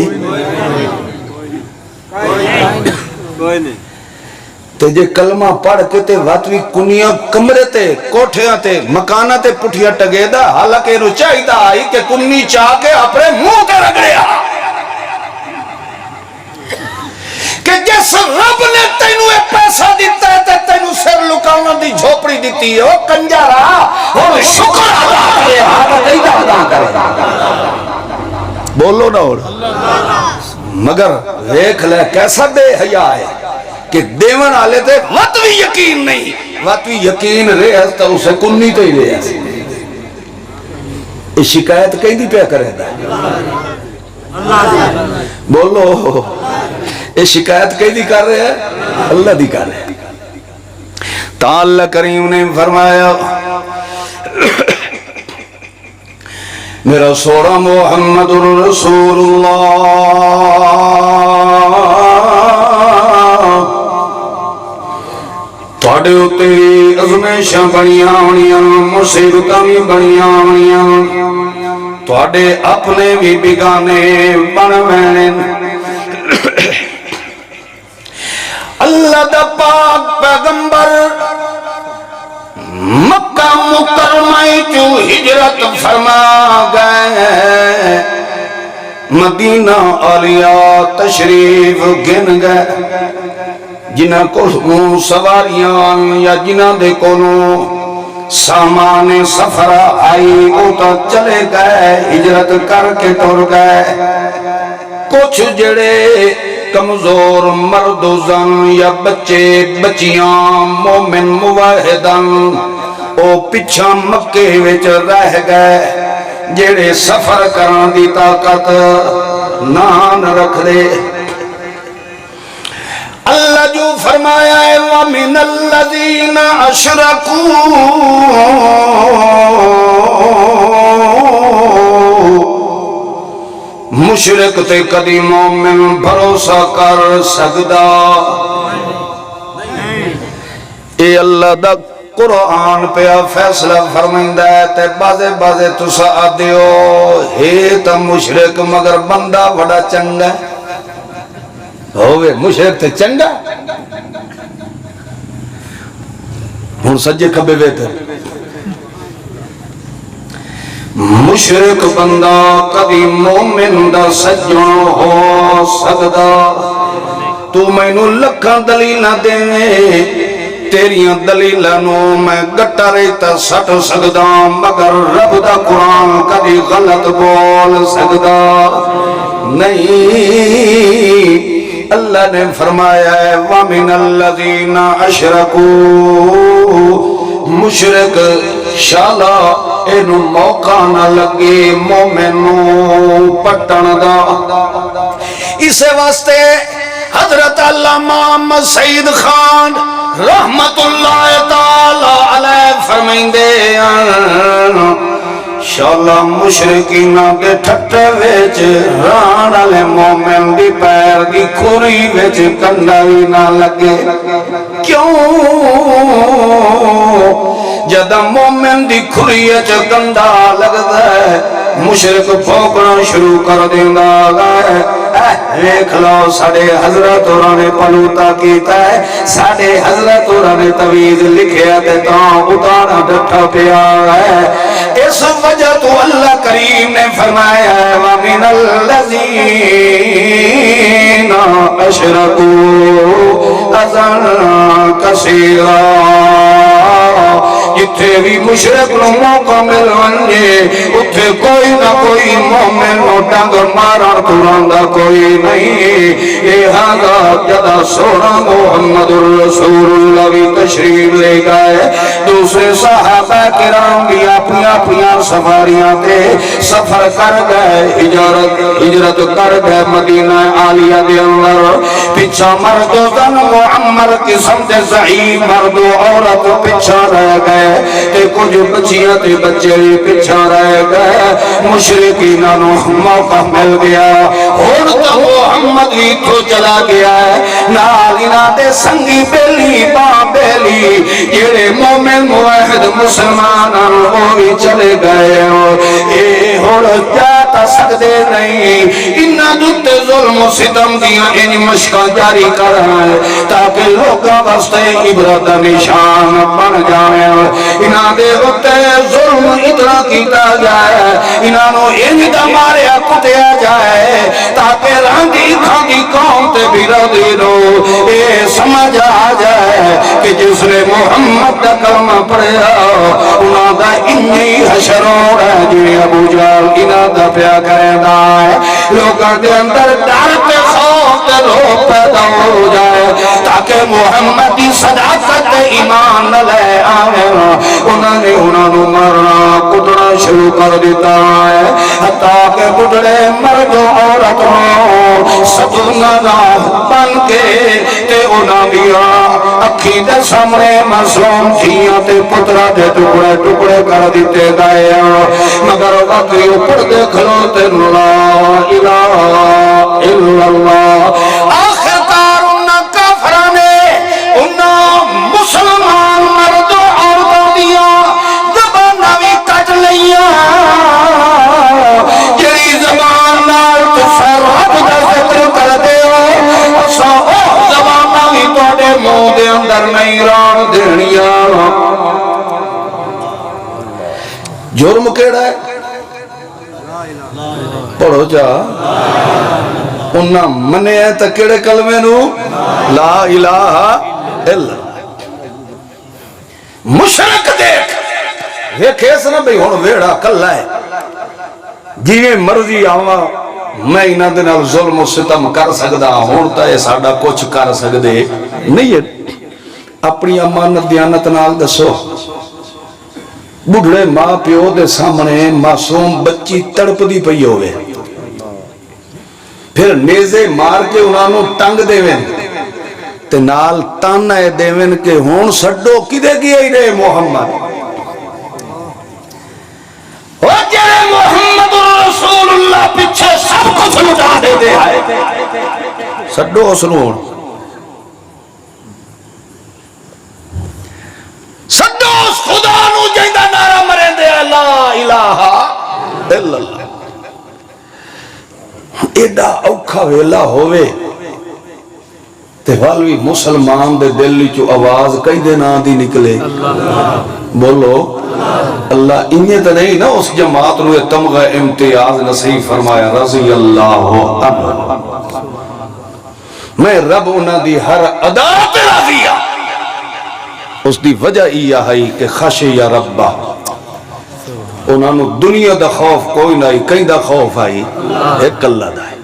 کوئی نہیں تے جے کلمہ پڑھ کے تے واتوی کنیاں کمرے تے کوٹھیاں تے مکانہ تے پٹھیا ٹگے دا حالانکہ انہوں چاہی دا آئی کہ کنی چاہ کے اپنے منہ تے رگڑیا کہ جس رب نے تینوں ایک پیسہ دیتا ہے تے تینوں سر لکاؤنا دی جھوپڑی دیتی ہے وہ کنجارا اور شکر ادا کرے حالت ایدہ ادا کرے بولو نا اور مگر ویکھ لے کیسا بے حیاء ہے کہ دیون آلے تے وطوی یقین نہیں وطوی یقین رہے ہے تو اسے کنی تو ہی رہے ہے اس شکایت کہیں دی پہ کرے دا بولو یہ شکایت کہیں دی کر رہے ہیں اللہ دی کر رہے ہیں تا اللہ کریم نے فرمایا میرا سوڑا محمد رسول اللہ تھوڑے اتے ازمیشاں بنیاں ہونیاں مصیبتاں بھی بنیاں ہونیاں تھوڑے اپنے بھی بگانے بن وینے اللہ دا پاک پیغمبر مکہ مکرمہ جو ہجرت فرما گئے مدینہ عالیہ تشریف گن گئے جنہ کو سواریاں یا جنہ دے کولوں سامان سفر آئی وہ تو چلے گئے ہجرت کر کے ٹر گئے کچھ جڑے کمزور مرد و زن یا بچے بچیاں مومن موحدن او پچھا مکے وچ رہ گئے جڑے سفر کرن دی طاقت نہ رکھ دے اللہ جو فرمایا ہے وَمِنَ الَّذِينَ أَشْرَكُوا مشرک تے کدی مومن بھروسہ کر سکدا اے اللہ دا قرآن پہ فیصلہ فرمائندہ ہے تے بازے تسا آدھیو ہے تا مشرک مگر بندہ بڑا چنگا ہوئے مشرک تے چنگا ہن سجے کھبے ویتے مشرک بندہ کبھی مومن دا سجن ہو سکدا تو مینوں لکھاں دلیلاں دیویں تیریاں دلیلاں نو میں گٹا رہتا سٹ سکدا مگر رب دا قرآن کبھی غلط بول سکدا نہیں اللہ نے فرمایا ہے وَمِنَ الَّذِينَ أَشْرَكُوا مشرک شالا اینو موقع نہ لگے مومنوں پٹن دا اسے واسطے حضرت علامہ محمد سعید خان رحمت اللہ تعالی علیہ فرمائندے شالا مشرکین دے ٹھٹے وچ ران والے مومن دی پیر دی کھوری وچ کنڈا وی نہ لگے کیوں جدا مومن دی کھوری وچ کنڈا لگدا ہے مشرک پھونکنا شروع کر دیندا ہے دیکھ لو ساڈے حضرت ہوراں نے پلوتا کیتا ہے ساڈے حضرت ہوراں نے تویز لکھیا تے تاں اتارا ڈٹھا پیا ہے اس وجہ تو اللہ کریم نے فرمایا ہے وَمِنَ الَّذِينَ أَشْرَكُوا أَذًى كَثِيرًا جتھے بھی مشرک نو موقع مل ونجے اتھے کوئی نہ کوئی مومن نو ڈنگ مارن تراندا کوئی نہیں یہ ہاں جدا سونا محمد الرسول اللہ بھی تشریف لے گئے دوسرے صحابہ کرام بھی اپنی سفاریاں تے سفر کر گئے ہجرت کر گئے مدینہ عالیہ دے اندر پچھا مرد و زن معمر قسم دے ضعیف مرد و عورت پچھا رہ گئے تے کچھ بچیاں تے بچے پچھا رہ گئے مشرکین نو موقع مل گیا اور تو محمد بھی تو چلا گیا ہے نالینا دے سنگی بیلی با بیلی جڑے مومن موحد مسلمان وہ بھی چلے گئے اے ہون جاتا سکتے نہیں انہا دوتے ظلم و ستم دیا ان مشکا جاری کر رہا ہے تاکہ لوگا بستے عبرت نشان بن جائے انہا دے ہوتے ظلم اتنا کیتا جائے انہا نو انہا مارے کتیا جائے تاکہ رہنگی کھانگی قوم تے بھی رضی دو اے سمجھ آ جائے کہ جس نے محمد دا کلمہ پڑھیا انہا دا انی حشروں رہ جی ابو جال انہا دا پیا کریں دائے لوگاں دے اندر ڈر تے خوف تے روح پیدا ہو جائے تاکہ محمدی صداقت ایمان نہ لے آئے انہوں نے مرنا کٹنا شروع کر دیتا ہے حتیٰ کہ کٹڑے مرد و عورتوں سب نگاہ بن کے تے انہوں بھی اکھی دے سامنے معصوم تھیاں تے پترہ دے ٹکڑے کر دیتے گئے مگر باقی اوپر دیکھ لو تے لا الہ الا اللہ آخر کار انہاں کافرانے انہاں مسلمان جرم کیڑا ہے؟ پڑھو جا انہاں منے ہے تا کیڑے کلمے نو؟ لا الہ الا مشرک دیکھ ویکھیس نا بھئی ہن ویڑا کلا ہے جیویں مرضی آواں میں انہاں دے نال ظلم و ستم کر سکدا ہن تا اے ساڈا کچھ کر سکدے نہیں ہے اپنی امانت دیانت نال دسو بڑھڑے ماں پیو دے سامنے معصوم بچی تڑپ دی پئی ہوئے پھر نیزے مار کے انہاں نو ٹنگ دیویں تے نال تانا اے دیویں کہ ہون سڈو کدے گیا ہی رہے محمد وجہ محمد رسول اللہ پیچھے سب کچھ لٹا دے دے آئے سڈو اسنون سڈو اس خدا نو جیندہ نعرہ مرین دے لا الہ الا اللہ ایڈا اوکھا ویلا ہوئے تے والوی مسلمان دے دلی چو آواز کئی دن آدھی نکلے بولو اللہ انہیں تو نہیں نا اس جماعت روئے تمغہ امتیاز نصیب فرمایا رضی اللہ عنہ میں رب انہ دی ہر ادا پہ راضیہ اس دی وجہ یہ ہے کہ خشی یا ربہ انہوں نے دنیا دا خوف کوئی نہ کہیں دا خوف آئی ایک اللہ دا ہے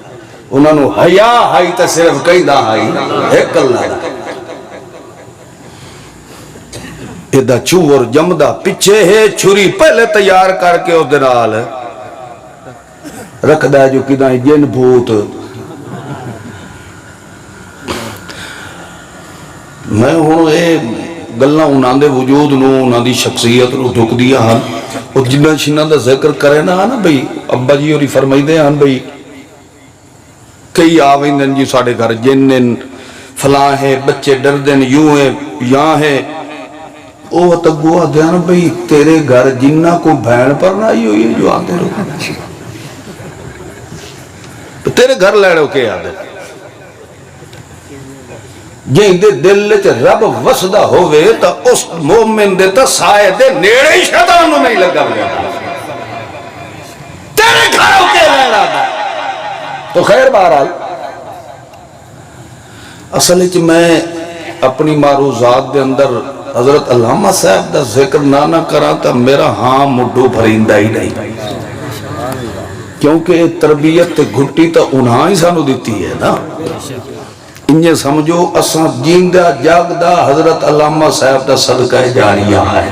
انہوں نے حیاء آئی تا صرف کہیں دا آئی ایک اللہ دا ہے ایدہ چور جمدہ پچھے ہے چھری پہلے تیار کر کے اس دنال رکھ دا جو کدھائیں جن بھوت میں ہوں گلنا انہاں دے وجود نو انہاں دی شخصیت نو ڈھک دیا ہاں اور جنہ شنہ دا ذکر کرے نا بھئی ابا جی اور فرمائی دے ہاں بھئی کئی آویندن جی ساڑے گھر جنن فلاں ہے بچے ڈردن یوں ہے یہاں ہے او تگوہ دیانا بھئی تیرے گھر جنہ کو بھین پر نہ ہی ہوئی جو آتے رہو تیرے گھر لڑو کے یاد ہے جن دے دل چ رب وسدا ہوئے تا اس مومن دے تا سائے دے نیڑے ہی شیطان نہیں لگا گیا تیرے گھروں کے لینا دا تو خیر بہرحال اصل چ میں اپنی معروضات دے اندر حضرت علامہ صاحب دا ذکر نہ کرا تا میرا ہاں مڈو بھریندہ ہی نہیں کیونکہ تربیت گھٹی تا انہاں ہی سانو دیتی ہے نا انہیں سمجھو اساں جیندہ جاگدہ حضرت علامہ صاحب دا صدقہ جاریہ ہے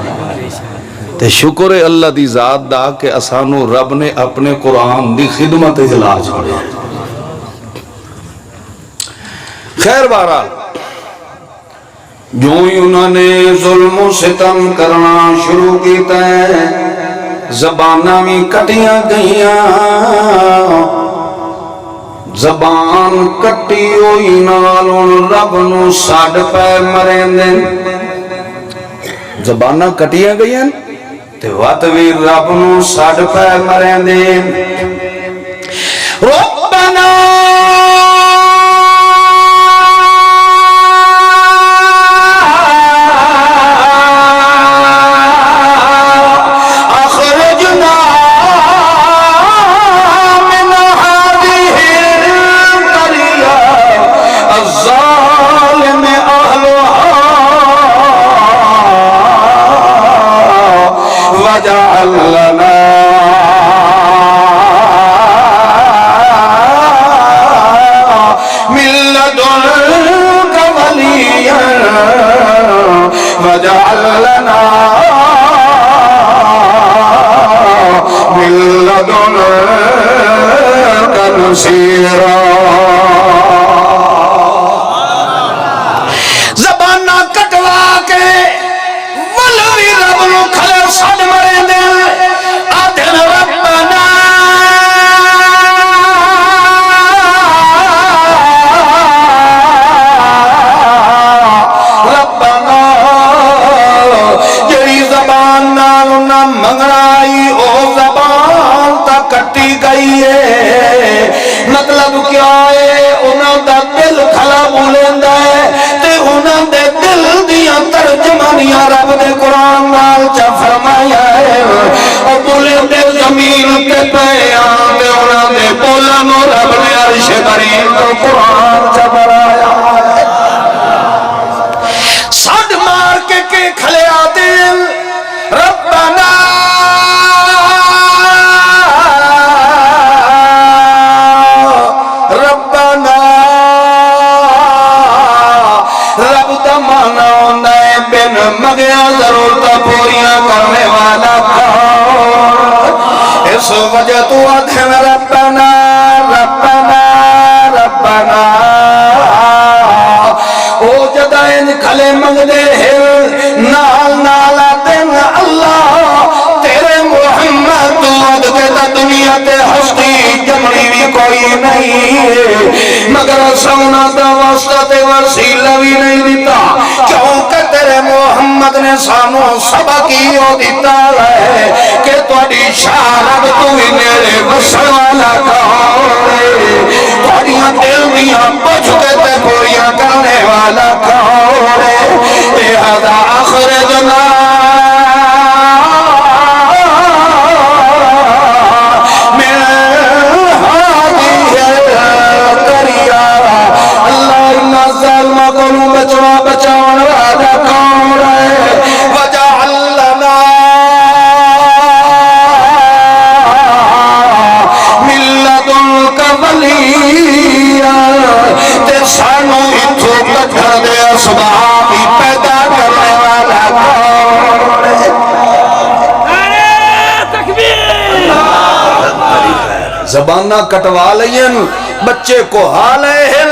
تے شکر اللہ دی ذات دا کہ اسانو رب نے اپنے قرآن دی خدمت اجلا چھوڑے خیر بہرحال جو ہی انہوں نے ظلم و ستم کرنا شروع کیتا ہے زبانہ میں کٹیاں گئیاں زبان کٹی ہوئی نالون رب نو ساڑ پہ مرین دن زبانہ کٹیاں گئیاں تے واتوی رب نو ساڑ پہ مرین دن ربنا زبانہ کٹوا کے ولوی رب نو کھلے سڑ مرے دل آدھن ربنا ربنا جڑی زبان نالو نہ منگڑائی او زبان تا کٹی گئی ہے مطلب کیا ہے انہوں دا دل کھلا بولندہ ہے تے انہوں دے دل دیا ترجمانیاں رب دے قرآن نال چا فرمایا ہے او زمین تے پے آتے انہاں دے بولاں نو رب نے عرش کریم تو قرآن چ برایا سڈ مار کے کھلیا دل ربنا ربنا رب دا مانا ہوندا ہے بن منگیا ضرورتاں پوریاں کرنے والا کون اس وجہ تو آدھن ربنا ربنا ربنا او جدائن کھلے منگ دے نال نال آدھن اللہ تیرے محمد تو آدھے تا دنیا تے ہستی جمنی بھی کوئی نہیں مگر سونا دا واسطہ تے وسیلہ بھی نہیں دیتا کیونکہ تیرے محمد نے سانو سبق ہی دیتا ہے کہ تھوڑی شارب تو ہی میرے وسن والا کون ہے تھوڑیاں دل دیاں پوچھ کے تے پوریاں کرنے والا کون ہے لہذا آخر جنا بچنا بچاؤن والا کون ہے وجعل لنا من لدنک ولیا تے سانو اتھو کٹھر دے اسباب پیدا کرنے والا کون ہے نعرہ تکبیر زبانہ کٹوا لئین بچے کو حال ہے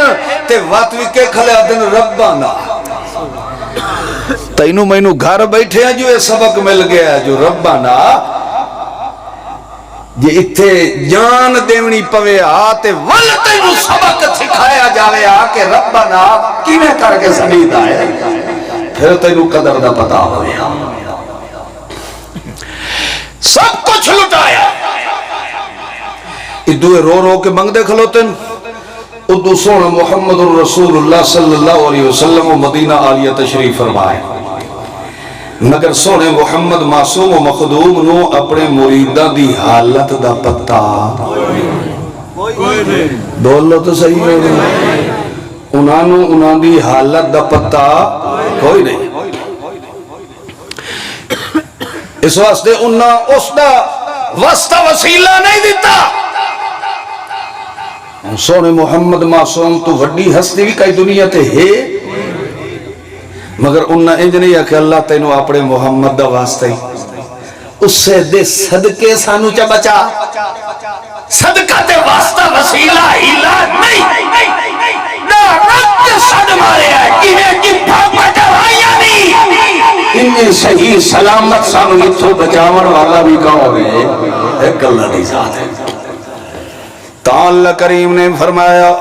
تے واتوی کے کھلے دن ربانا تینو مینو گھر بیٹھے ہیں جو یہ سبق مل گیا ہے جو ربانا یہ اتھے جان دیونی پوے آتے ول تینو سبق سکھایا جاوے آکے ربانا کینے کر کے سنید آئے پھر تینو قدر دا پتا ہوئے سب کچھ لٹایا ادوے رو رو کے منگ دے کھلوتے ادو سونا محمد الرسول اللہ صلی اللہ علیہ وسلم و مدینہ عالیہ تشریف فرمائے مگر سونے محمد معصوم و مخدوم نو اپنے مریدہ دی حالت دا پتا بول لو تو صحیح ہو انہاں دی حالت دا پتا کوئی نہیں اس واسطے انہاں اس دا واسطہ وسیلہ نہیں دیتا سونے محمد معصوم تو وڈی ہستی بھی کئی دنیا تے ہے مگر انہاں انج نہیں ہے کہ اللہ تینو اپنے محمد دا واسطہ ہی اس سے دے صدقے سانو چا بچا صدقہ تے واسطہ وسیلہ علاج نہیں نہ رب صد مارے ہے کیویں کی بھاگ بچایا نہیں انہیں صحیح سلامت سانو اتھو بچاون والا بھی کہو گے ایک اللہ دی ذات ہے اللہ کریم نے فرمایا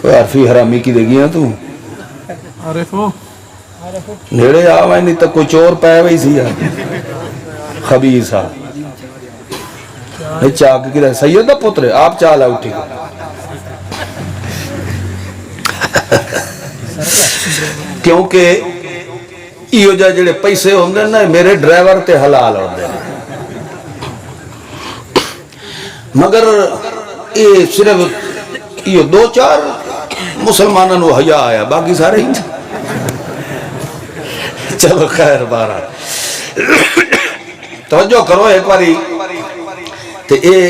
عرفی حرامی کی دے گیا تو نیڑے آوائے نہیں تک کچھ اور پائے وہی سی خبیصہ چاک کی رہے سیدہ پترے آپ چالا اٹھی کیونکہ یہ جا جڑے پیسے ہوں گے نا میرے ڈرائیور تے حلال ہوں گے مگر یہ صرف یہ دو چار مسلمانوں نے حیا آیا باقی سارے ہی چلو خیر بارہ توجہ کرو ایک باری تے اے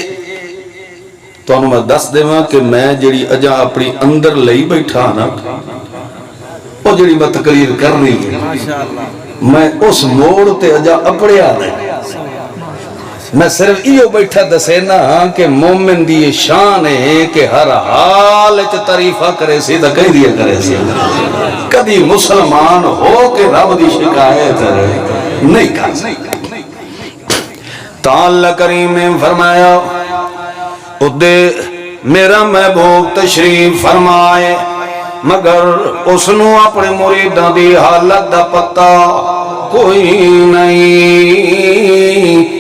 تو انہوں میں دس دے ماں کہ میں جڑی اجا اپنی اندر لئی بیٹھا نا وہ جڑی میں تقریر کر رہی ہے میں اس موڑ تے اجا اپڑے آ رہے میں صرف یہ بیٹھا دسے نا کہ مومن دی شان ہے کہ ہر حال تعریفہ کرے سی دا کہیں دیا کرے سی کدی مسلمان ہو کہ رب دی شکایت نہیں کر تعالی کریم نے فرمایا ادھے میرا محبوب تشریف فرمائے مگر اس نو اپنے مریداں دی حالت دا پتہ کوئی نہیں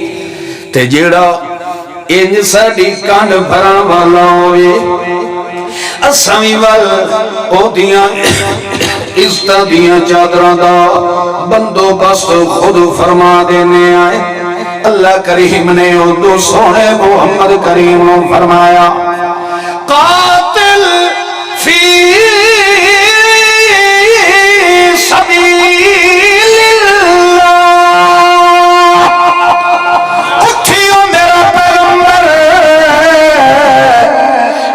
تے جیڑا انج ساڑی کانڈ بھران والا ہوئے اسامی وال او دیاں عزتہ دیاں چادران دا بندو بس خود فرما دینے آئے اللہ کریم نے اردو سونے محمد کریم نے فرمایا قاتل فی سبیل اللہ، اٹھیو میرا پیغمبر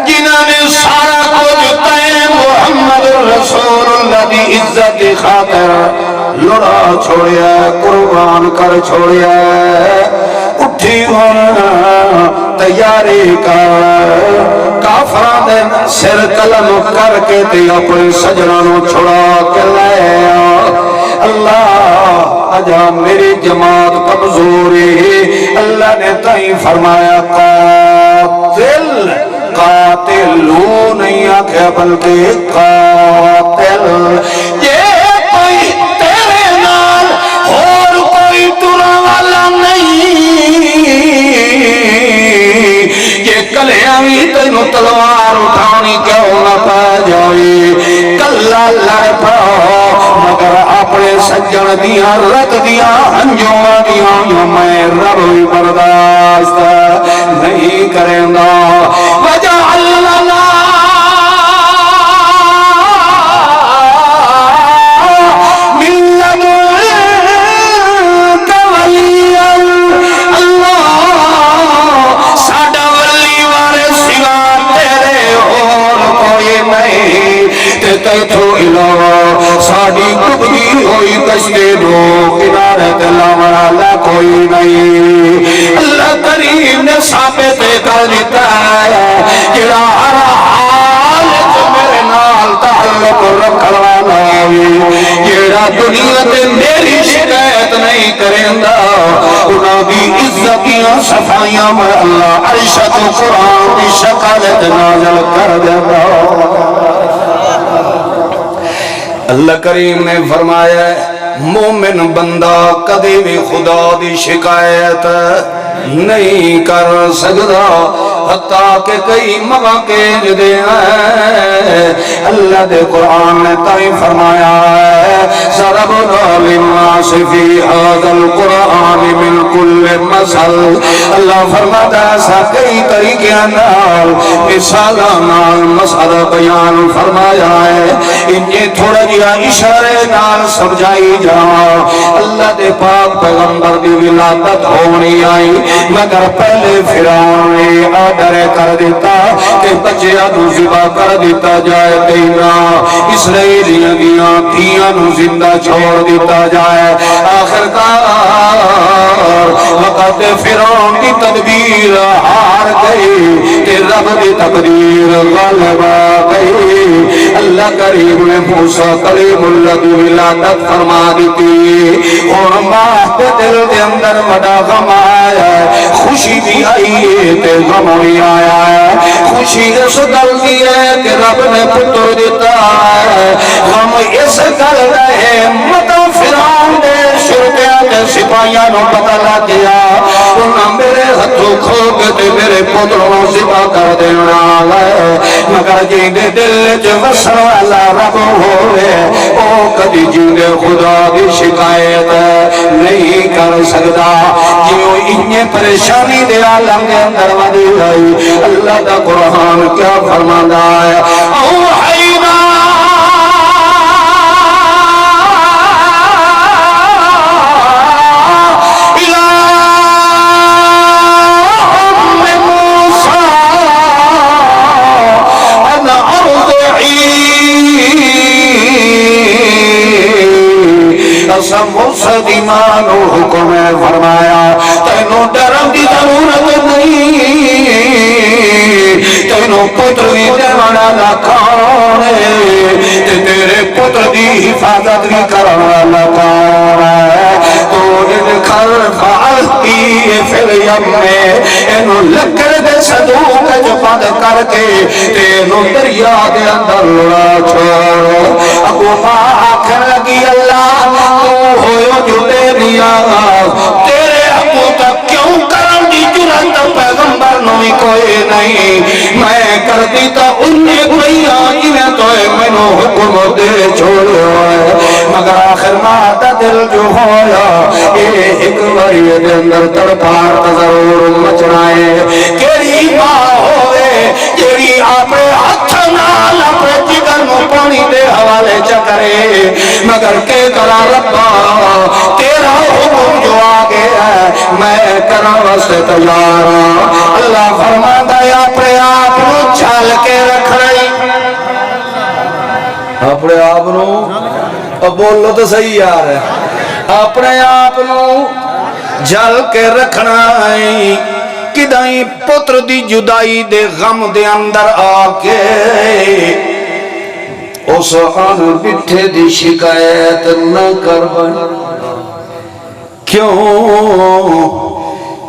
جنہاں نے سارا کچھ تے محمد رسول اللہ دی عزت خاطر لڑا چھوڑیا، قربان کر چھوڑیا، اٹھی ہون تیاری کر، کافران دے سر قلم کر کے تے اپنے سجنانوں چھوڑا کے لے اللہ اجا میری جماعت کمزوری، اللہ نے تائیں فرمایا قاتل، قاتلو نہیں آکھے بلکہ قاتل، یہ کوئی تیرے نال اور کوئی ترا والا نہیں، یہ کلیاوی تینو تلوار اٹھانی کیوں نہ پا جائی، کلا لڑ پاؤ مگر اپنے سجن دیاں رت دیاں ہنجوں دیاں جو میں رب برداشت نہیں کریں گا وجعل لنا من لدنک ولیا، اللہ ساڈا ولی وارے سوا تیرے اور کوئی نہیں، تے تیتھو علاوہ ساڈی ڈبدی ہوئی کشتی دو کنارے دلاور اللہ کوئی نہیں۔ اللہ کریم نے ثابت کر دیتا ہے جڑا ہر حال جو میرے نال تعلق رکھن والا ہوئی، جڑا دنیا تے میری شکایت نہیں کریں گا، انہاں دی عزتیاں صفائیاں میں اللہ عرشت و قرآن کی شکالت نازل کر دے گا۔ اللہ کریم نے فرمایا مومن بندہ کدی بھی خدا دی شکایت نہیں کر سکتا، حتیٰ کہ کئی مواقع جدے ہیں اللہ دے قرآن نے تائیں فرمایا ہے ضربنا للناس فی ھذا القرآن من کل مثل، اللہ فرماتا ایسا کئی طریقے نال مثالاں نال مسئلہ بیان فرمایا ہے، انہیں تھوڑا جیا اشارے نال سمجھائی جا۔ اللہ دے پاک پیغمبر دی ولادت ہونی آئی مگر پہلے فرعون نے آرڈر کر دیتا کہ بچیاں نو ذبح کر دیتا جائے، دینا اسرائیلیاں دیاں دھیاں نو زندہ چھوڑ دیتا جائے، آخر کار وقت فرعون کی تدبیر ہار گئی کہ رب کی تقدیر غالب آ گئی۔ اللہ کریم نے موسیٰ کلیم اللہ کی ولادت فرما دیتی اور ماں کے دل کے اندر بڑا غم آیا ہے، خوشی بھی آئی ہے تے غم بھی آیا ہے، خوشی اس گل دی ہے کہ رب نے پتر دیتا ہے، غم اس گل رہے مطا فرعون دے شرکیاں دے سپاہیاں نو پتہ لگ گیا، انہاں میرے ہتھوں کھو کے تے میرے پتروں ذبح کر دینا ہے، مگر جیندے دل جو وسن والا رب ہوئے او کدی جیندے خدا دی شکایت نہیں کر سکتا، جیوں انہیں پریشانی دے عالم کے اندر ودی گئی۔ اللہ دا قرآن کیا فرماتا ہے اوحینا موسیٰ دی مانو حکم فرمایا تینوں ڈرم دی ضرورت نہیں، تینوں پتر دی دیوانا نہ کون ہے، تیرے پتر دی حفاظت بھی کرنا نہ کون ہے، تو ان خلفاتی پھر یم میں انہوں لکر دے صدوق جو بند کر کے تینوں دریا دے اندر لڑا چھوڑو۔ ابو ماں آخر لگی اللہ تو ہوئے جو دیا تیرے ابو تک کیوں کرم دی جرات پیغمبر نوی کوئی نہیں میں کر دیتا انہیں پہیا جنہیں تو منو حکم دے چھوڑو ہے مگر آخر ماتا دل جو ہویا ایک باری دے اندر تڑپار ضرور مچنا ہے کیڑی ماں ہوئے جیڑی اپنے ہاتھ نال اپنے جگر میں پانی دے حوالے چکرے مگر کہ کرا ربا تیرا حکم جو آگے ہے میں کرا واسطے تیار ہوں اللہ فرماتا ہے اپنے آپ کو چھال کے رکھ رہی اپنے آپ کو اب بولو تو صحیح یار ہے اپنے آپ کو جھل کے رکھنا ہے کدائیں پتر دی جدائی دے غم دے اندر آکے اس آن بٹھے دی شکایت نہ کر بن کیوں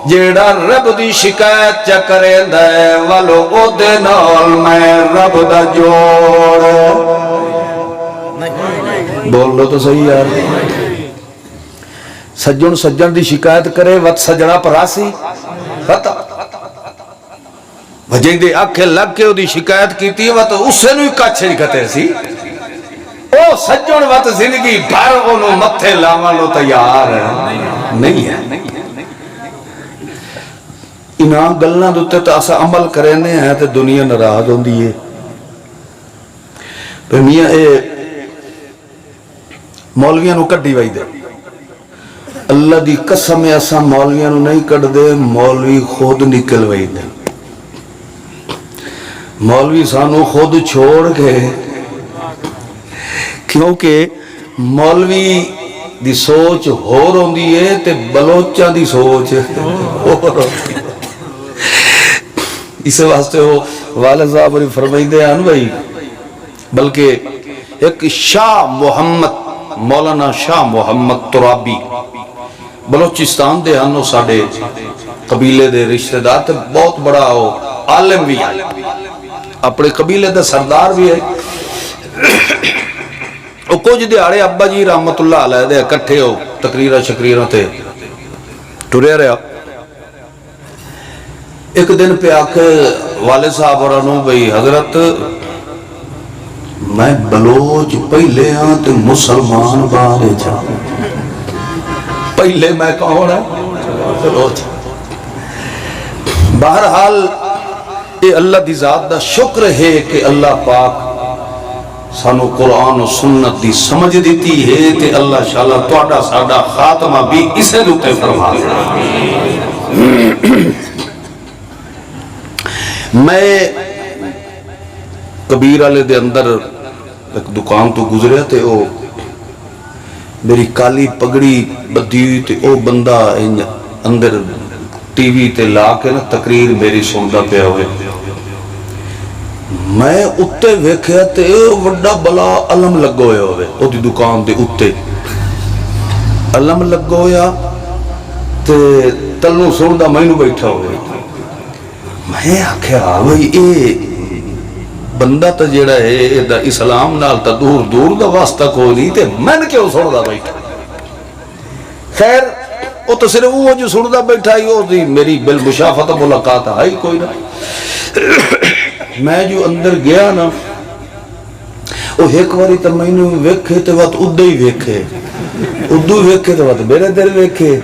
جیڑا رب دی شکایت چا کرے دے والو او دے نال میں رب دا جوڑ بول لو تو صحیح یار سجن سجن دی شکایت کرے وقت سجنہ پراسی خطا وجہ دے آکھے لگ کے دی شکایت کی تھی وقت اس سے نوی کچھے کھتے سی او سجن وقت زندگی بھر انہوں متھے لاوانو تیار نہیں ہے انہاں گلنا دوتے تا اسا عمل کرنے ہیں تے دنیا نراض ہوں دیئے پھر میاں اے مولویاں نو کٹی وائی دے اللہ دی قسم ایسا مولویاں نو نہیں کٹ دے مولوی خود نکل وائی دے مولوی سانو خود چھوڑ کے کیونکہ مولوی دی سوچ ہو روندی ہے تے بلوچہ دی سوچ ہو روندی ہے اسے واسطے ہو والد صاحب نے فرمائی دے آن بھائی بلکہ ایک شاہ محمد مولانا شاہ محمد ترابی بلوچستان دے ہنو ساڑے قبیلے دے رشتہ دار تے بہت بڑا ہو عالم بھی ہے اپنے قبیلے دے سردار بھی ہے او کچھ دیارے ابا جی رحمت اللہ علیہ دے اکٹھے ہو تقریرہ شکریرہ تے ٹورے رہا ایک دن پہ آکے والد صاحب رہنو بھئی حضرت میں بلوچ پہلے ہاں تے مسلمان بارے جاؤں پہلے میں کون ہے بلوچ بہرحال اے اللہ دی ذات دا شکر ہے کہ اللہ پاک سانو قرآن و سنت دی سمجھ دیتی ہے تے اللہ شاءاللہ توڑا ساڑا خاتمہ بھی اسے دوتے فرما میں کبیر والے دے اندر ایک دکان تو گزریا تے او میری کالی پگڑی بدی تے او بندہ اندر ٹی وی تے لا کے نا تقریر میری سندا پیا ہوئے میں اتے ویکھیا تے وڈا بلا علم لگو ہوئے او دی دکان دے اتے علم لگو ہویا تے تلنو سندا مینو بیٹھا ہوئے میں آکھیا بھئی اے بندہ تا جیڑا ہے دا اسلام نال تا دور دور دا واسطہ کو نہیں تے میں کیوں سندا بیٹھا خیر او تو صرف وہ جو سندا بیٹھا ہی ہو دی میری بالمشافت ملاقات آئی کوئی نہ میں جو اندر گیا نا او ایک واری تا میں نے ویکھے تے وقت ادھے ہی ویکھے ادھو ویکھے تے وقت میرے دل ویکھے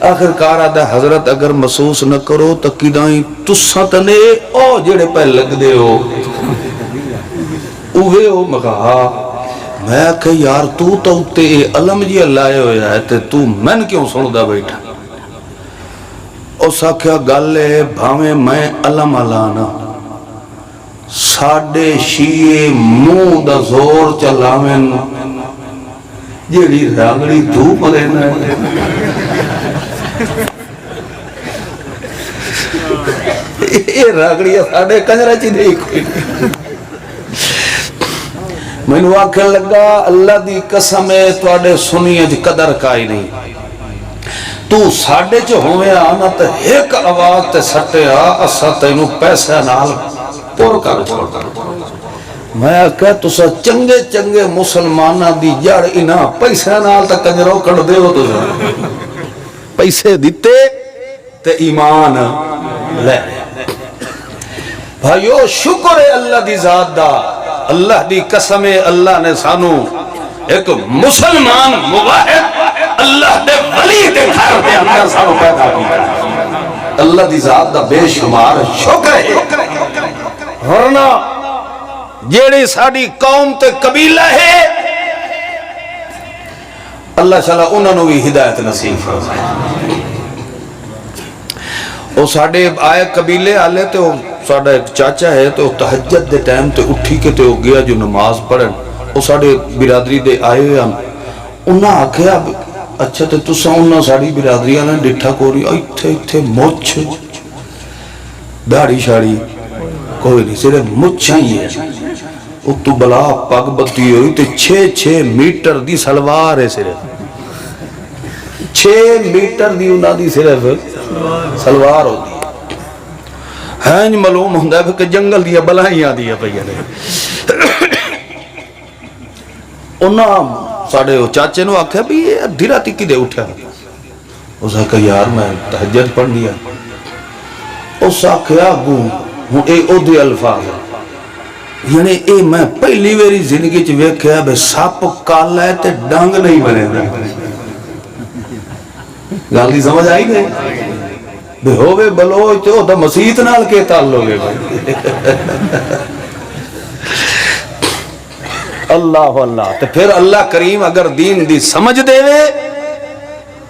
آخر کار آدھا حضرت اگر محسوس نہ کرو تو کدائیں تساں تنے او جڑے پہ لگ دے ہو اوہے ہو مگاہا میں کہ یار تو اتے علم جی اللہ ہویا ہے تے تو من کیوں سندا بیٹھا او ساکھیا گالے بھاویں میں علم علانا ساڑے شیئے منہ دا زور چلاویں جیڑی راگڑی دھوپ دینا ہے یہ راگڑیاں ساڑے کنجرہ چی نہیں کوئی میں نے واقع لگا اللہ دی قسم ہے توڑے سنی اج قدر کائی نہیں تو ساڑے چو ہوئے آنا تا ایک آواز تے سٹے اسا تینو پیسے نال پور کر چھوڑ میں کہا تو سا چنگے چنگے مسلمانہ دی جڑ انہا پیسے نال تا کنجروں کڑ دے ہو تو سا پیسے دیتے تے ایمان لے بھائیو شکر ہے اللہ دی ذات دا، اللہ دی قسم ہے اللہ نے سانو ایک مسلمان موحد اللہ دے ولی دے گھر دے اندر سانو پیدا کیا، اللہ دی ذات دا بے شمار شکر ہے۔ ورنہ جیڑی ساڑی قوم تے قبیلہ ہے اللہ شاء انہوں نے بھی ہدایت نصیب فرمائے۔ وہ ساڑے آئے قبیلے آلے تے وہ ساڑا ایک چاچا ہے تو تہجد دے ٹائم تے اٹھی کے تے وہ گیا جو نماز پڑھن، وہ ساڑے برادری دے آئے ہوئے ہم انہاں آکھیا اچھا تے تسا انہاں ساڑی برادری آلے ڈٹھا کوری ایتھے مچھ داڑھی شاڑی کوئی نہیں، صرف مچھاں ہی ہے، اتو بلا پاک بتی ہوئی تے 6 میٹر دی سلوار ہے، صرف 6 میٹر دی انہاں دی صرف سلوار ہوتی ہے، معلوم ہوندہ ہے کہ جنگل دیا بلائیاں دیا پہیا نے۔ انہاں ساڑے چاچے نو آکھا بھی یہ ادھی راتی کی دے اٹھا، اس نے کہا یار میں تہجد پڑھ لیا، اس آکھا گو ہوں اے او دے الفاظ ہے، یعنی اے میں پہلی ویری زندگی چ ویکھیا بے سپ کالا ہے تے ڈنگ نہیں بنے دا، گل دی سمجھ آئی گئے بے ہووے بلوچ تے او دا مسیت نال کے تعلق ہے بھائی۔ اللہ اللہ، تو پھر اللہ کریم اگر دین دی سمجھ دے وے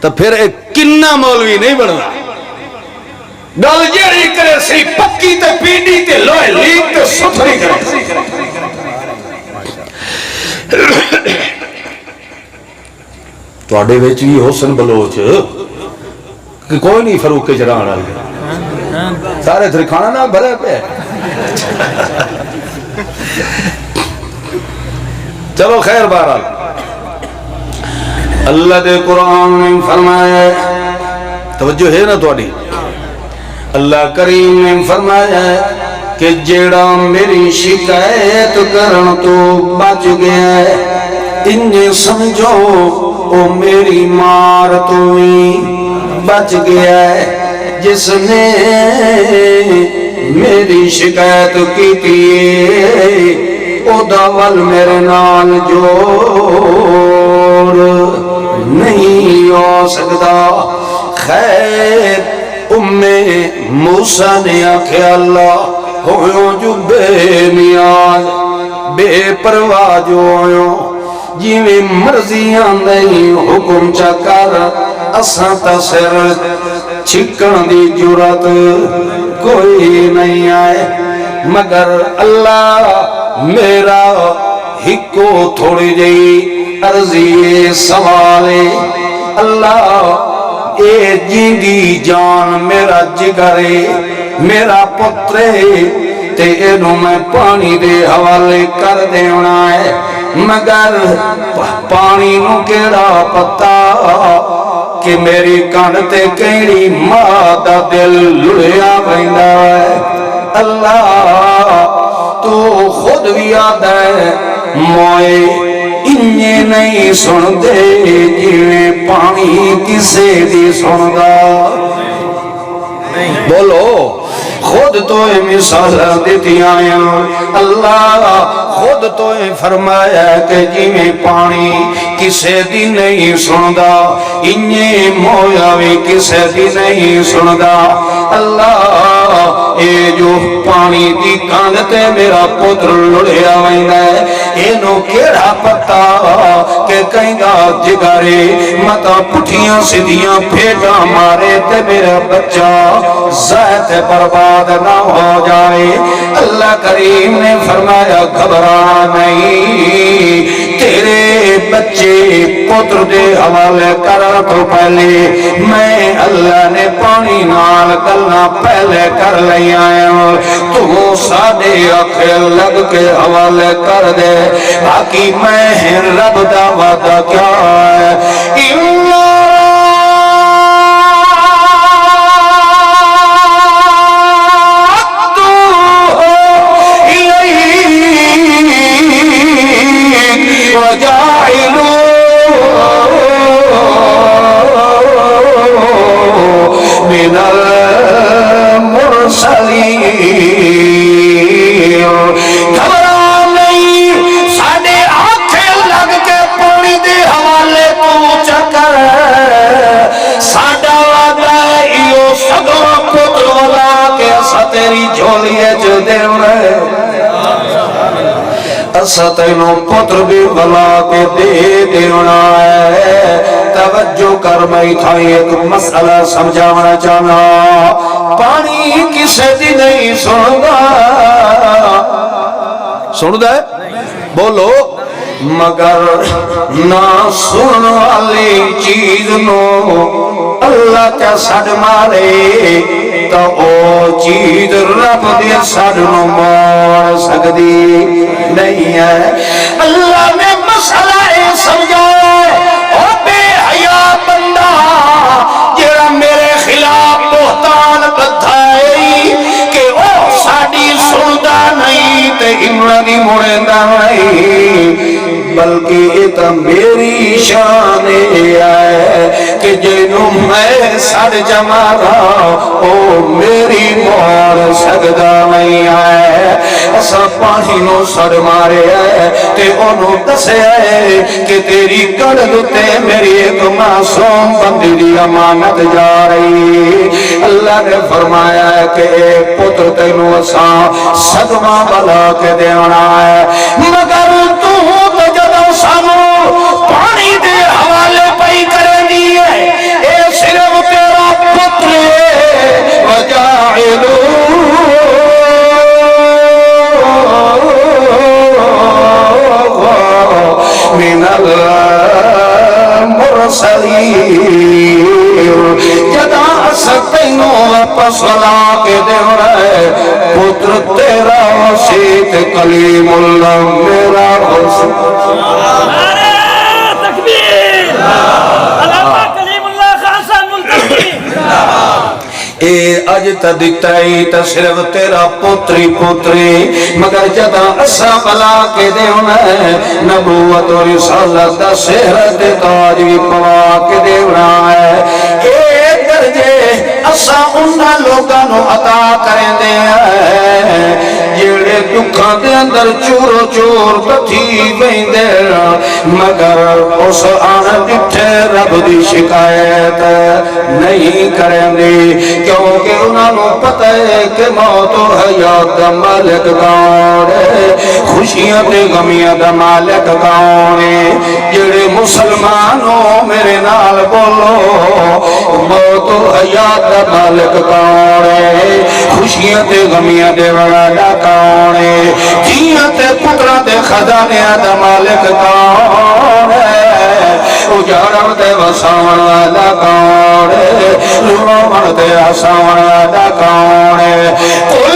تو پھر ایک کنہ مولوی نہیں بننا، گل جیڑی کرے سی پکی تے پیڑی تے لوہے لیگ تے ستھری کرے۔ تو آڈے ویچ بھی حسن بلوچ کہ کوئی نہیں فروق جران آئے سارے دھرکھانا نہ بھرے پہ۔ چلو خیر بہرحال اللہ دے قرآن نے فرمایا، توجہ ہے نا تھوڑی، اللہ کریم نے فرمایا کہ جیڑا میری شکایت کرن تو بچ گیا ہے انجے سمجھو او میری مار تو ہی بچ گیا ہے، جس نے میری شکایت کی تھی او داول میرے نال جوڑ نہیں ہو سکتا۔ خیر موسیٰ نے آکھیا اللہ ہویوں جو بے نیاز بے پرواہ جو ہویوں جیویں مرضیاں نہیں حکم چکر اساں تا سر چھکن دی جرات کوئی نہیں آئے مگر اللہ میرا ہکو تھوڑی جئی عرضی سوالے اللہ اے جیندی جان میرا جگرے میرا پترے تے اینو میں پانی دے حوالے کر دینا ہے مگر پانی نو کیڑا پتا کہ میری کانتے کیڑی مادہ دل لڑیا بیندا ہے اللہ تو خود بھی آدھا ہے موئے انہیں نہیں سن دے جیویں پانی کسے دی سن دا بولو خود تو مثال دیتی آیا اللہ خود تو فرمایا کہ جیویں پانی کسے دی نہیں سندا انہیں مویا بھی کسے دی نہیں سندا اللہ اے جو پانی دی کانتے میرا پتر لڑیا ویندہ ہے اینو کیڑا پتا کہ کہیں گا جگارے متا پٹھیاں سدھیاں پھیٹا مارے تے میرا بچہ زائد برباد نہ ہو جائے اللہ کریم نے فرمایا گھبرا نہیں تیرے بچے پتر دے حوالے کرا تو پہلے میں اللہ نے پانی نال گلنا پہلے کر لئی آیا تو سادے آنکھیں لگ کے حوالے کر دے باقی میں رب دا وعدہ کیا ہے من المرسلين اسا تینوں پتر بھی بلا کے دے دینا ہے۔ توجہ کر میں تھا ایک مسئلہ سمجھانا چاہنا، پانی کسے دی نہیں سن دا ہے بولو، مگر نہ سن والی چیز نو اللہ کیا سڑ مارے تو او چیز رب دے سڑ نو مار سکتی نہیں ہے۔ اللہ نے مسئلہ سمجھائے، او بے حیا بندہ جڑا میرے خلاف بہتان بدھائی کہ او ساڑی سندا نہیں تے امرہ دی مڑیندہ نہیں، بلکہ ایتا میری شان ہے کہ جنوں میں سڑ جمارا او میری مار سکدا نہیں ہے۔ اسا پانی نو سڑ مارے ہے تے انہوں دسے ہے کہ تیری گڑھ تے میری ایک معصوم بندی دی امانت جا رہی۔ اللہ نے فرمایا ہے کہ اے پتر تینوں اسا صدمہ بلا کے دینا ہے، مگر تو جدو سانو پانی دے حوالے پئی کرے دیئے، اے صرف تیرا پتر وجاعلو من المرسلین، جدا سکتینوں واپس لا کے دے رہے پتر تیرا وسیط کلیم اللہ میرا وسیط۔ نعرہ تکبیر، علامہ کلیم اللہ خان صاحب ملتقی۔ اے اج تا دیتا ہی تا صرف تیرا پتری پتری، مگر جدا اسا بلا کے دیونا ہے نبوت و رسالت دا سہرت تاج بھی پوا کے دیونا ہے۔ اے درجے اسا انہا لوگانو عطا کریں دے ہیں جیڑے دکھاں دے اندر چورو چور کتھی بین دے، مگر اس آنا ڈٹھے رب دی شکایت نہیں کریں دی، کیونکہ انہوں نے پتہ ہے کہ موت و حیات دا مالک کون ہے، خوشیاں تے غمیاں دا مالک کون ہے۔ جڑے مسلمانوں میرے نال بولو، موت و حیات دا مالک کون ہے، خوشیاں تے غمیاں دے والا کون ہے، جیاں تے پترہ تے خزانے دا مالک کون ہے، اجارم تے وساون والا کون ہے، لومن تے آسان والا کون ہے۔ قُلْ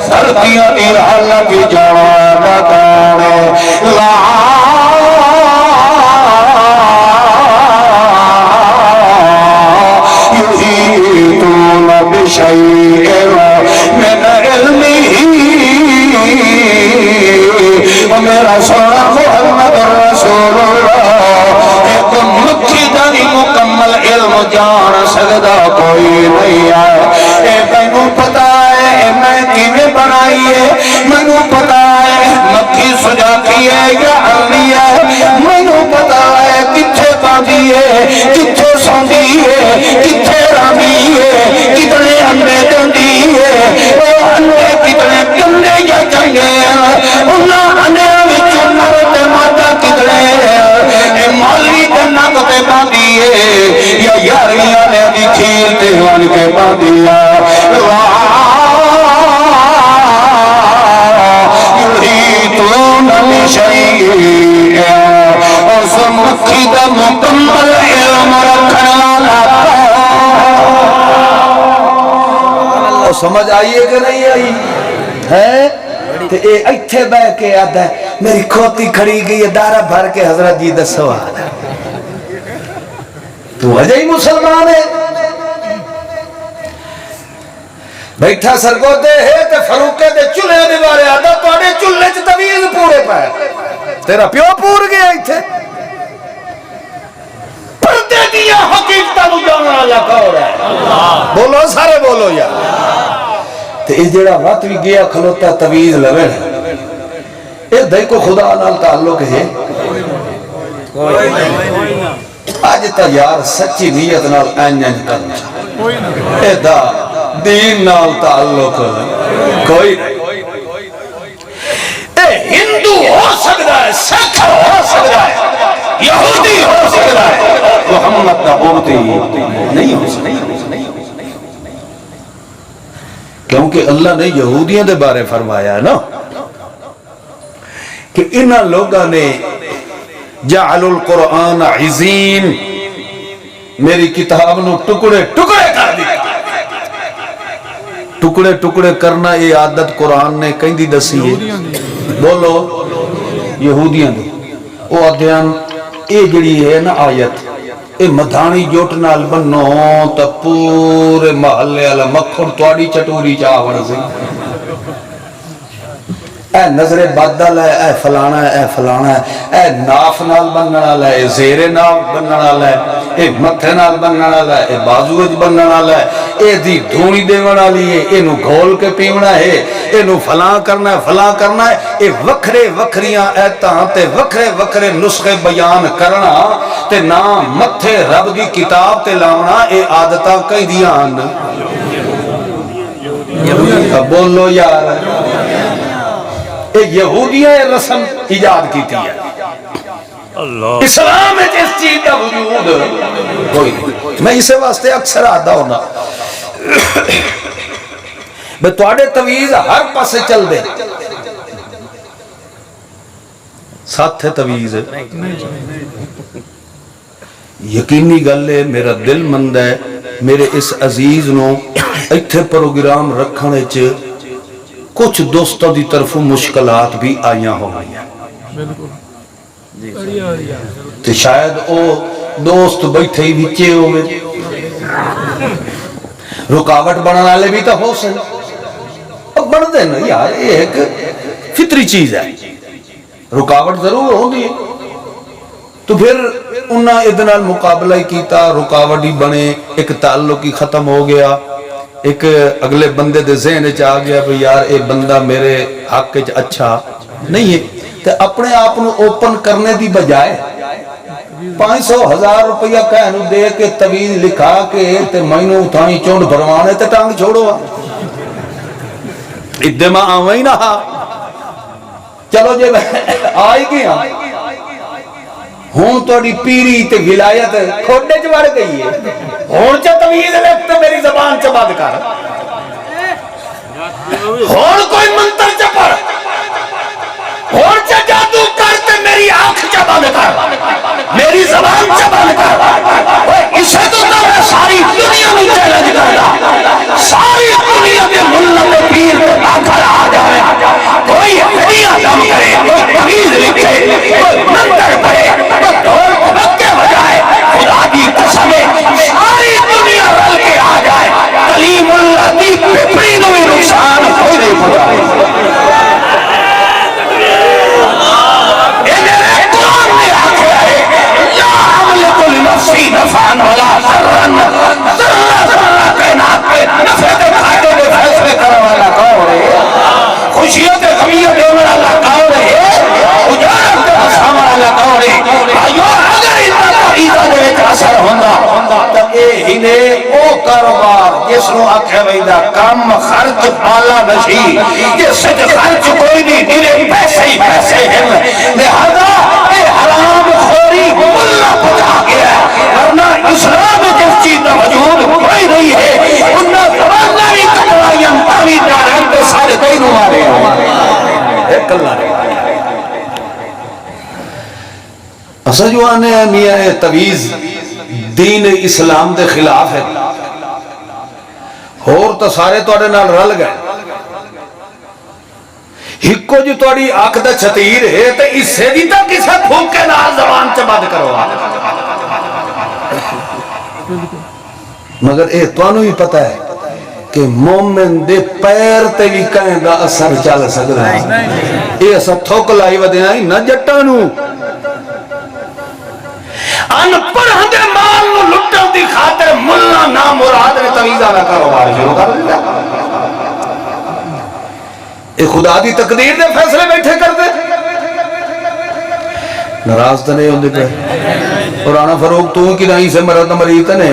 سردیاں نرالا کی جوانا کون ہے، لا یحیطون بشیء من علمہ، میرا سونا محمد رسول اللہ ایک مکھی داری مکمل علم جان سکتا کوئی نہیں ہے۔ اے مینوں پتا ہے میں کیویں بنائی ہے، مینوں پتا ہے مکھی سجاتی ہے یا علی ہے، مینوں پتا ہے کتھے باندھی ہے، کتھے سوندی ہے، کتھے رامی ہے، کتنے انڈے دندی ہے، وہ انڈے کتنے گندے یا چنگے ہیں، انہاں انڈیاں وچوں نر تے مادہ کتنے ہیں، مالی تے نک تے باندھی ہے یا یاریاں نے دی کھیل تے ہون کے باندھی ہے۔ مکھی دا مکمل علم رکھا سمجھ آئیے کہ نہیں آئی ہے؟ تے اے ایتھے بہ کے آدھا ہے میری کھوتی کھڑی گئی ہے دارہ بھر کے حضرت جی دا سوال ہے تو وجہ ہی مسلمان ہے بیٹھا سرگودے ہے تے فروقے دے چلے دے بارے آدھا توڑے چلے چھ تویز پورے پائے تیرا پیو پور گیا ایتھے پردے دیا حقیقتہ نو جانا اللہ کا ہو رہا ہے بولو سارے بولو یا تے اس جڑا وقت بھی گیا کھلوتا تویز لوے اے دائی کو خدا نال تعلق ہے آج تا یار سچی نیت نال اینجن کرنا اے دا دین نال تعلق کوئی اے ہندو ہو سکتا ہے سکھ ہو سکتا ہے یہودی ہو سکتا ہے محمد کا امتی نہیں ہو سکتا کیونکہ اللہ نے یہودیوں دے بارے فرمایا ہے نا کہ انہاں لوگاں نے جعل القرآن عزین میری کتاب نو ٹکڑے ٹکڑے کر دی ٹکڑے ٹکڑے کرنا یہ عادت قرآن نے کہیں دی دسی ہے بولو یہودیاں دی او ادھیان اے جڑی ہے نا آیت اے مدھانی جوٹ نال بنو تا پورے محلے والا مکھن توڑی چٹوری چاوڑ سے اے نظر بدل ہے اے فلانا ہے اے فلانا ہے اے ناف نال بننا والا ہے اے زیر ناف بننا والا ہے اے متھے نال بننا والا ہے اے بازو وچ بننا والا ہے اے دی دھونی دیون والی ہے اے نو گھول کے پیونا ہے اے نو فلاں کرنا ہے اے وکھرے وکھریاں ایتاں تے وکھرے وکھرے نسخے بیان کرنا تے نام متھے رب دی کتاب تے لاونا اے عادتاں کئی دیاں بولو یار اے یہودیاں رسم ایجاد کی تھی ہے اسلام ہے جس چیز کا وجود کوئی نہیں میں اسے واسطے اکثر آدھا ہونا بے توڑے تویز ہر پاسے چل دے ساتھ ہے تویز یقینی گل ہے میرا دل مند ہے میرے اس عزیز نو ایتھے پروگرام رکھنے چ کچھ دوستوں دی طرف مشکلات بھی آئیاں ہو گئی ہیں تو شاید او دوست بیٹھے ہی بچے ہوئے رکاوٹ بنانا لے بھی تو ہو سن اب بڑھ دے نا یار یہ ایک فطری چیز ہے رکاوٹ ضرور ہو دی تو پھر انہاں ادنال مقابلہ ہی کیتا رکاوٹ ہی بنے ایک تعلق ہی ختم ہو گیا ایک اگلے بندے دے ذہن چ آ گیا کہ یار اے بندہ میرے حق وچ اچھا نہیں ہے تے اپنے آپ نو اوپن کرنے دی بجائے 500,000 روپیہ کہنو دے کے تویز لکھا کے تے مینوں اتھائی چونڈ بھروانے تے ٹانگ چھوڑو ادھے ماں آویں نہ چلو جے آئی گیا ہون توڑی پیری تے ولایت کھوڑے چ بڑھ گئی ہے ہون چا تویز لکھ تے میری زبان چ بند کر ہون کوئی منتر چ پڑھ ہون چا جادو کر تے میری آنکھ چ بند کر میری زبان چ بند کر اسے تو میں ساری دنیا میں چیلنج کردا ساری دنیا میں ملت و پیر آخر آ جائے کوئی ہڈیاں دم کرے کوئی تویز لکھے کوئی منتر پڑھے ساری دنیا رل کے آ جائے کلیم اللہ دی پپڑی نو بھی نقصان کوئی نہیں پہنچائے میرے قرآن نے آخیا ہے لا املک لنفسی نفعا ولا ضرا ذرہ کائنات پہ نفع تے گھاٹے دے فیصلے کرنے والا کون ہے خوشیوں تے غمیوں دینے والا کون ہے اجارت تے ہسانے والا کون ہے بھائیو اگر اتنا دے وچ اثر ہوندا تے اے ہنے او کاروبار جس نو آکھیا ویندا کم خرچ بالا نشی جس وچ خرچ کوئی نہیں میرے پیسے ہی پیسے ہیں لہذا اے حرام خوری ملا پکا گیا ورنہ اسلام میں جس چیز کا وجود کوئی نہیں ہے انہاں زمانہ بھی کٹوائیاں تاوی داران تے سارے تینوں مارے ایک اللہ نے اصل جو آنے ہیں میاں تویز دین اسلام دے خلاف ہے ہور تو سارے تواڈے نال رل گئے ہکو جو تواڈی اکھ دا چھتیر ہے تے اسے دی تا کسے پھوکے نال زبان چ بند کرو مگر اے توانو ہی پتہ ہے کہ مومن دے پیر تے بھی کہیں دا اثر چل سکدا ہے اے اسا تھوک لائی ودیاں نہ جٹانو ان پڑھ دے مال نو لٹن دی خاطر ملا نا مراد نے تویزہ نہ کاروبار شروع کر دیا اے خدا دی تقدیر دے فیصلے بیٹھے کر دے ناراض تو نہیں ہوندے پہ اور رانا فاروق تو کی نہیں سے مرد مریض نے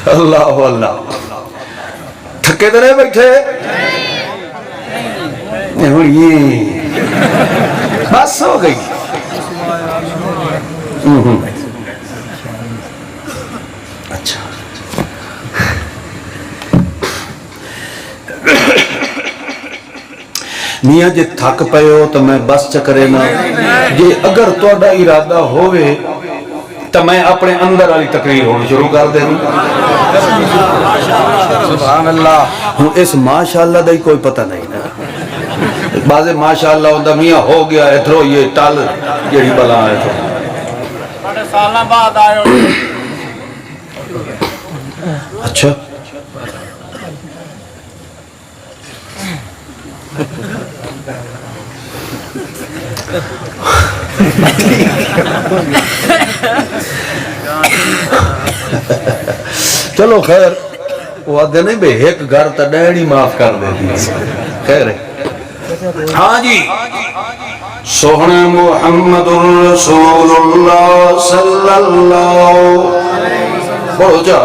اللہ اللہ تھکے تو نہیں بیٹھے بس ہو گئی اچھا میاں جے تھک پے ہو تو میں بس چکرے نہ جے اگر تواڈا ارادہ ہوئے تو میں اپنے اندر والی تقریر ہونا شروع کر دیں سبحان اللہ ہوں اس ماشاءاللہ دا ہی کوئی پتہ نہیں نا بعضے ماشاءاللہ ہوندہ میاں ہو گیا ہے تھرو یہ ٹال یہی بلا ہے تو بڑے سالہ بعد آئے ہو اچھا چلو خیر وہ آدھے نہیں بے ایک گھر تا ڈیڑی معاف کر دیتی خیر ہے ہاں جی سوہنے محمد رسول اللہ صلی اللہ بڑھو جا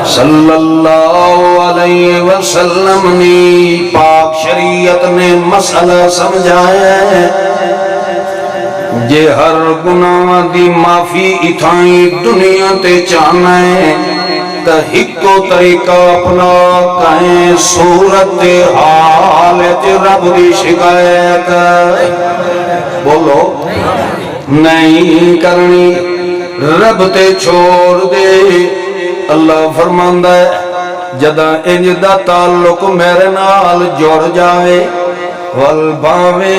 صلی اللہ علیہ وسلم نے پاک شریعت نے مسئلہ سمجھایا ہے جے ہر گناہ دی معافی اتھائیں دنیا تے چاہنا ہے تا ہکو طریقہ اپنا کہیں صورت حالت رب دی شکایت بولو نہیں کرنی رب تے چھوڑ دے اللہ فرماندہ ہے جدہ انج دا تعلق میرے نال جوڑ جاوے والباوے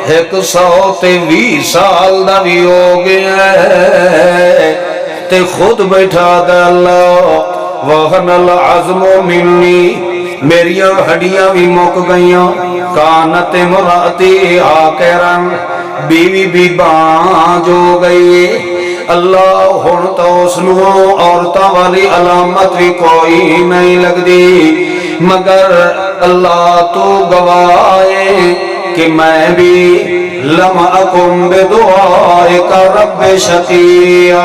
120 سال دا بھی ہو گیا ہے تے خود بیٹھا دے اللہ وَغَنَ الْعَزْمُ مِنِّي میریاں ہڈیاں بھی موک گئیاں کانت مراتی آکرن بیوی بھی بانج ہو گئی اللہ ہون تو اسنو عورتہ والی علامت بھی کوئی نہیں لگ دی مگر اللہ تو گوائے کہ میں بھی لم اکم بدعائے کا رب شقیہ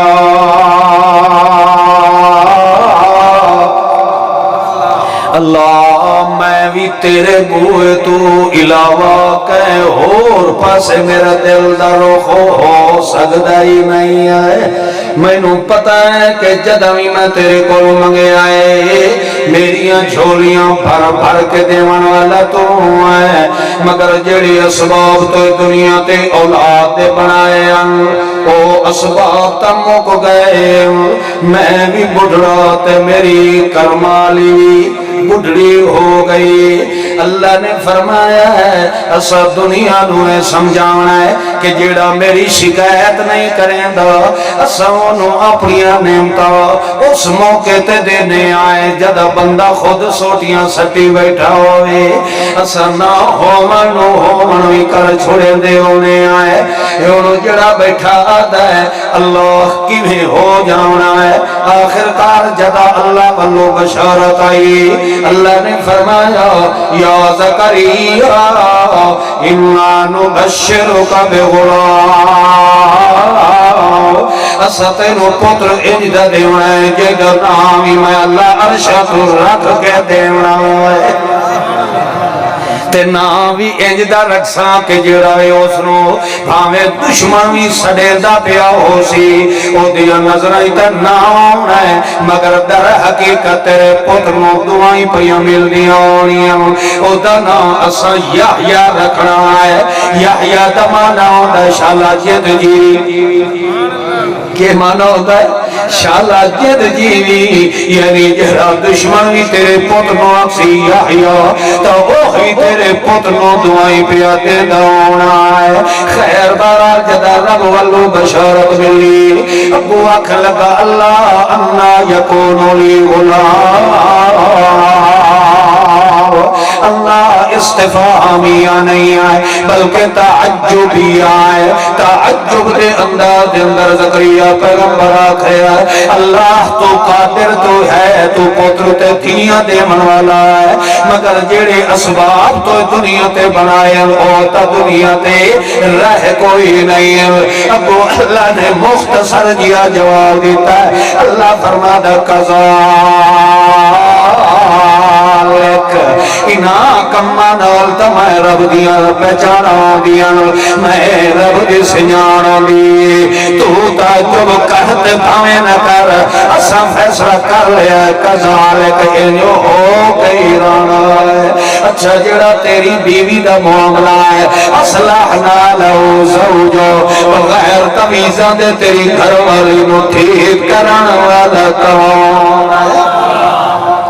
اللہ میں بھی تیرے بوئے تو علاوہ کہیں اور پاس میرا دل دروخ ہو سکتا ہی نہیں ہے میں نو پتہ ہے کہ جدوی میں تیرے کو منگے آئے میریاں جھولیاں بھر بھر کے دیوان والا تو ہے مگر جڑی اسباب تو دنیا تے اولاد دے بنائے او اسباب تمو کو گئے میں بھی بڑھڑا تے میری کرمالی بڑھڑی ہو گئی اللہ نے فرمایا ہے اسا دنیا نوے سمجھانا ہے کہ جیڑا میری شکایت نہیں کریں دا اسا انہوں اپنی نعمتہ اس موقع تے دینے آئے جدہ بندہ خود سوٹیاں سٹی بیٹھا ہوئے اسا نہ ہومن بھی کر چھوڑے دے ہونے آئے انہوں جڑا بیٹھا آدھا ہے اللہ کی بھی ہو جانا ہے آخر کار جدہ اللہ بلو بشارت آئی اللہ نے فرمایا یا زکریہ انا نبشرک بغلام اسا تینو پتر اجدہ دیونا ہے جیدہ نامی میں اللہ عرشت رکھ کے دیونا ہے تے نامی اجدہ رکھساں کے جڑائے اسنو بھامے دشمن بھی سڑے دا پیا ہو سی او دیا نظرائی تا نام ہے مگر در حقیقت تیرے پتر نو دعائیں پیا مل دیا ہونیاں او دا نا اسا یحییٰ رکھنا ہے یحییٰ دا مانا ہوتا ہے شالا جیت جی کہ مانا ہوتا ہے شالا جد جیوی یعنی جہرا دشمن بھی تیرے پت نو اکسی یحییٰ تو وہی تیرے پت نو دعائیں پیاتے دونا ہے خیر بارا جدا رب والو بشارت ملی ابو اکھ لگا اللہ انا یکونو لی غلام اللہ استفہامیہ نہیں آئے بلکہ تعجبی آئے تعجب دے انداز دے اندر زکریہ پیغمبر آکھے اللہ تو قادر تو ہے تو قدرت دنیا دے من والا ہے مگر جیڑے اسباب تو دنیا تے بنائے ہوتا دنیا تے رہ کوئی نہیں ہے ابو اللہ نے مختصر جیا جواب دیتا ہے اللہ فرمادا انا کما نال تا میں رب دیاں پہچانا دیاں میں رب دی سنجانا دی تو تعجب کہتے بھاویں نہ کر اسا فیصلہ کر لیا کذالک انجو ہو گئی رانا ہے اچھا جڑا تیری بیوی دا معاملہ ہے اصلحنا لہو زوجو بغیر تمیزاں دے تیری گھر والی نو ٹھیک کرن والا کون ہے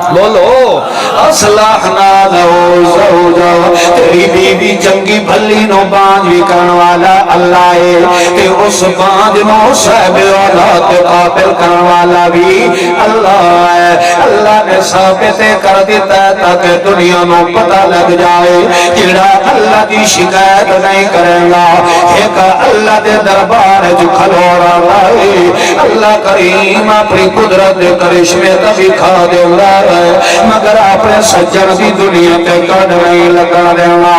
بولو اصلحنا لہو زوجا تیری بیوی چنگی بھلی نو بانج بھی کرن والا اللہ ہے تے اس بانج نو صاحب اولاد قابل کرن والا بھی اللہ ہے اللہ نے ثابت کر دیتا ہے تاکہ دنیا نو پتہ لگ جائے جڑا اللہ دی شکایت نہیں کرے گا ایک اللہ دے دربار جو کھلو رہا ہے اللہ کریم اپنی قدرت کرشمے تبھی کھا دے رہا ہے مگر اپنے سجن دی دنیا تے کڑ نہیں لگا دینا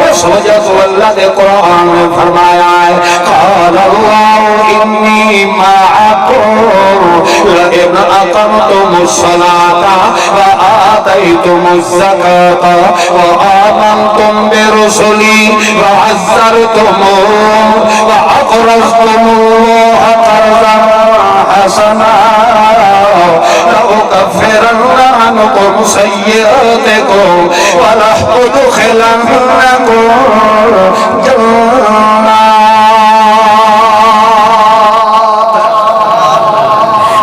اس وجہ تو اللہ دے قرآن میں فرمایا ہے قال اللہ انی معکم لئن اقمتم الصلاة وآتیتم الزکاة وآمنتم برسلی وعزرتم وأقرضتم الله قرضا حسنا لأكفرن عنكم سيئاتكم ولأدخلنكم جنات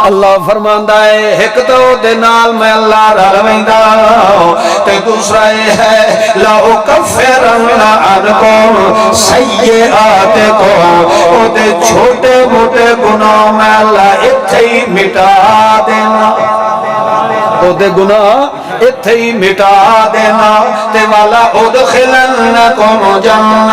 اللہ فرماندا ہے ایک تو دے نال میں اللہ رلویندا تے دوسرا یہ ہے لأکفرن عنکم سیئاتکم او دے چھوٹے موٹے گناہ میں اللہ اتھے ہی مٹا دینا او دے گناہ اتھے ہی مٹا دینا تے والا ادخلنکم جنات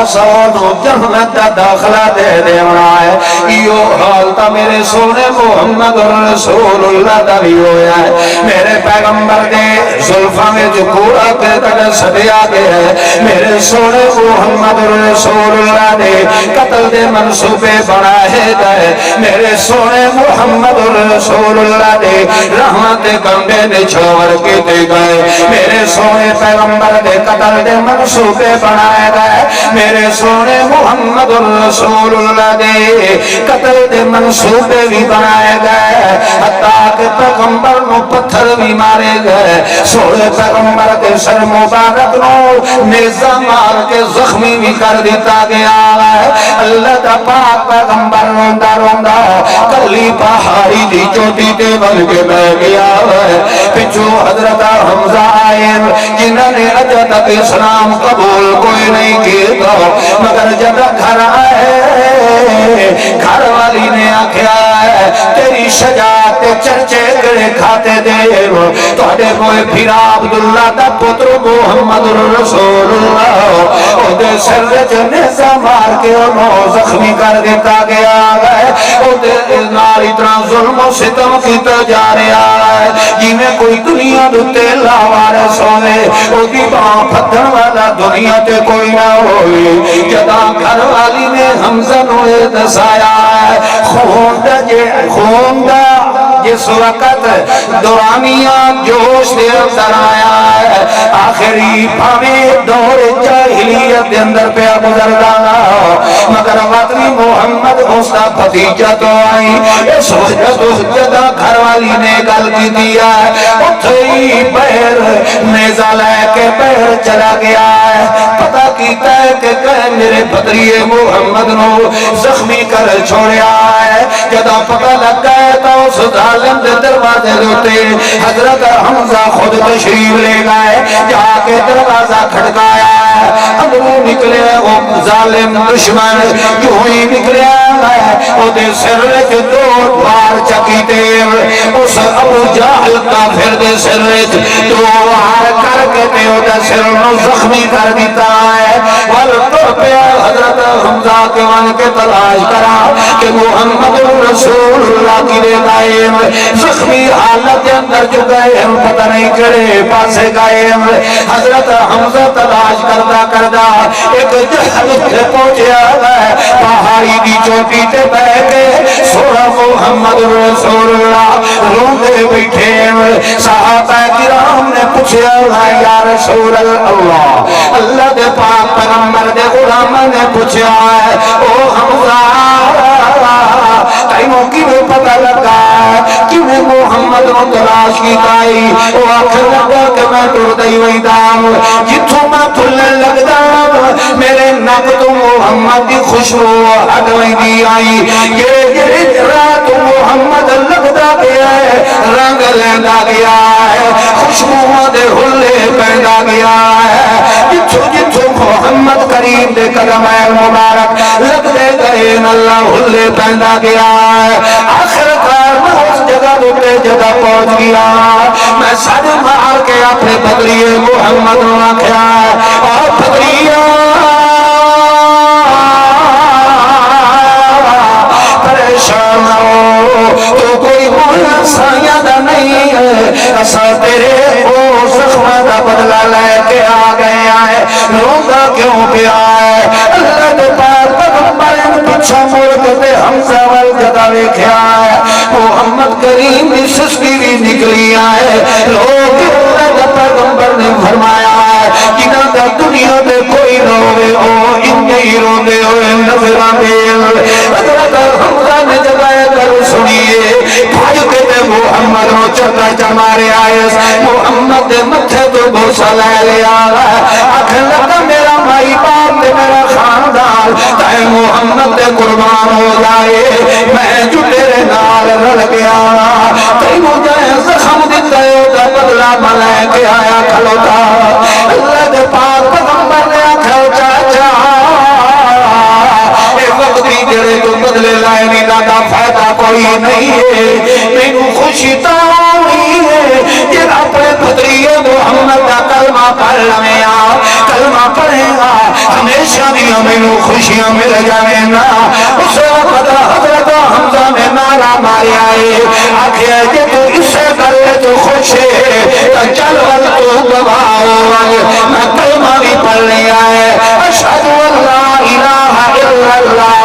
اسانو جنت دا داخلہ دے دینا ہے ایو حال تا میرے سونے محمد رسول اللہ دا بھی ہویا ہے میرے پیغمبر دے ظلفہ میں جو پورا کرتا صدیا گیا ہے میرے سونے محمد رسول اللہ دے قتل دے منصوبے بنائے گئے میرے سونے محمد رسول اللہ دے رحمت کندے نچھوڑ کے دے گئے میرے سونے پیغمبر دے قتل دے منصوبے بنائے گئے میرے سونے محمد رسول اللہ دے قتل دے منصوبے بھی بنائے گئے حتیٰ کہ پیغمبر نو پتھر بھی مارے گئے سونے پیغمبر کے سر مبارک نو نیزہ مار کے زخمی بھی کر دیتا گیا ہے اللہ دا پاک پیغمبر روندہ روندہ کلی پہاڑی دی چوٹی تے بن کے بہ گیا ہے پچھو حضرت حمزہ آئے جنہوں نے اجہ تک اسلام قبول کوئی نہیں کیا مگر جب گھر آئے گھر والی نے آکھیا ہے تیری شجاعت چرچے گڑے کھاتے دے تو اڈے کوئی پھرا عبداللہ دا پتر محمد رسول اللہ او دے سر جنے مار کے انہوں زخمی کر دیتا گیا ہے او دے نال اتنا ظلم و ستم کیتا جا رہا ہے جی میں کوئی دنیا دوتے لاوار سونے او دی باں پھدن والا دنیا تے کوئی نہ ہوئی جدا گھر والی نے حمزہ نوے دسایا ہے خون دا جس وقت دورانیاں جوش دے اندر آیا ہے آخری پھاویں دور جاہلیت دے اندر پہ گزر گانا مگر وطنی محمد اس کا بھتیجا تو آئی اس وجہ تو جدا گھر علی نے گل کی دیا اتھے ہی پیر نیزہ لے کے پیر چلا گیا ہے پتہ کیتا ہے کہ میرے بدریے محمد نو زخمی کر چھوڑیا ہے جدا پتہ لگ گئے تو اس ظالم دے دروازے ہوتے حضرت حمزہ خود تشریف لے گئے جا کے دروازہ کھڑکایا ہے اندروں نکلے وہ ظالم دشمن جو ہی نکلے ہے وہ دے سر وچ دو بار چکی تیر اس ابو جہل کافر دے سر وچ دو بار کر کے تے او دا سر نو زخمی کر دیتا ہے ول تر پیا حضرت حمزہ کے ون کے تلاش کرا کہ محمد رسول اللہ کی دے قائم زخمی حالت اندر جو گئے ہم پتہ نہیں کڑے پاسے گئے حضرت حمزہ تلاش کردا ایک جہل پہ پہنچیا ہے پہاڑی دی چوٹی تے بیٹھ کے سونا محمد رسول اللہ روندے بیٹھے صحابہ کرام نے پوچھا یا رسول اللہ اللہ دے پاک پیغمبر دے غلام نے پوچھا ہے او حمزہ تینوں کی بھی پتہ لگا کیوں محمد کو تلاش کی گئی وہ آخر لگا کہ میں ٹر دئی ہوئی دام جتوں میں پھلنے لگدا میرے نک تو محمد کی خوشبو ہٹ دی آئی یہ رات محمد لگدا گیا ہے رنگ لیندا گیا ہے خوشبو دے ہلے پیندا گیا ہے جتوں محمد کریم دے قدم مبارک لگدے گئے اللہ ہلے پیندا گیا ہے آخر کار میں اس جگہ دوتے جگہ پہنچ گیا میں سج مار کے اپنے بدریے محمد نے آکھیا اور بدریہ پریشان ہو تو کوئی مولا سایہ نہیں ہے اسا تیرے او زخمہ دا بدلہ لے کے آ گئے آئے روندہ کیوں پیا ہے اللہ دے پاک پیغمبر پچھا ملک تے حمزہ والجدہ ویکھیا ہے محمد کریم دی سسکی بھی نکلی آئے لوگ اللہ دے پیغمبر نے فرمایا ہے جنہاں دا دنیا دے کوئی روے او انہی روندے ہوئے نظر آمین حضرت حمزہ نے جگائے کر سنیے بھائی کے دے محمد نو چکا چمارے آئے محمد دے متھے تو بوسا لے لیا آخر لگا میرا مائی باپ دے میرا خاندان تائے محمد دے قربان ہو جائے میں جو تیرے نال رل گیا تئی مجھے زخم دیتا ہے دا بدلہ ملے کے آیا کھلوتا اللہ دے پاک پیغمبر نے آکھا چاچا اے وقتی جڑے تو بدلے لائے نہیں دا فائدہ کوئی نہیں ہے مینوں خوشی تا ہوئی ہے جڑا اپنے بدریے محمد دا کلمہ پڑھ لویں آ کلمہ پڑھے گا ہمیشہ بھی مینوں خوشیاں مل جاویں نا اس وقت حضرت حمزہ نے نعرہ مارے آئے آکھیا جے تو اس سے کرے تو خوش ہے تو چل ول تو گواہ میں کلمہ بھی پڑھ لیا ہے اشہد ان لا الہ الا اللہ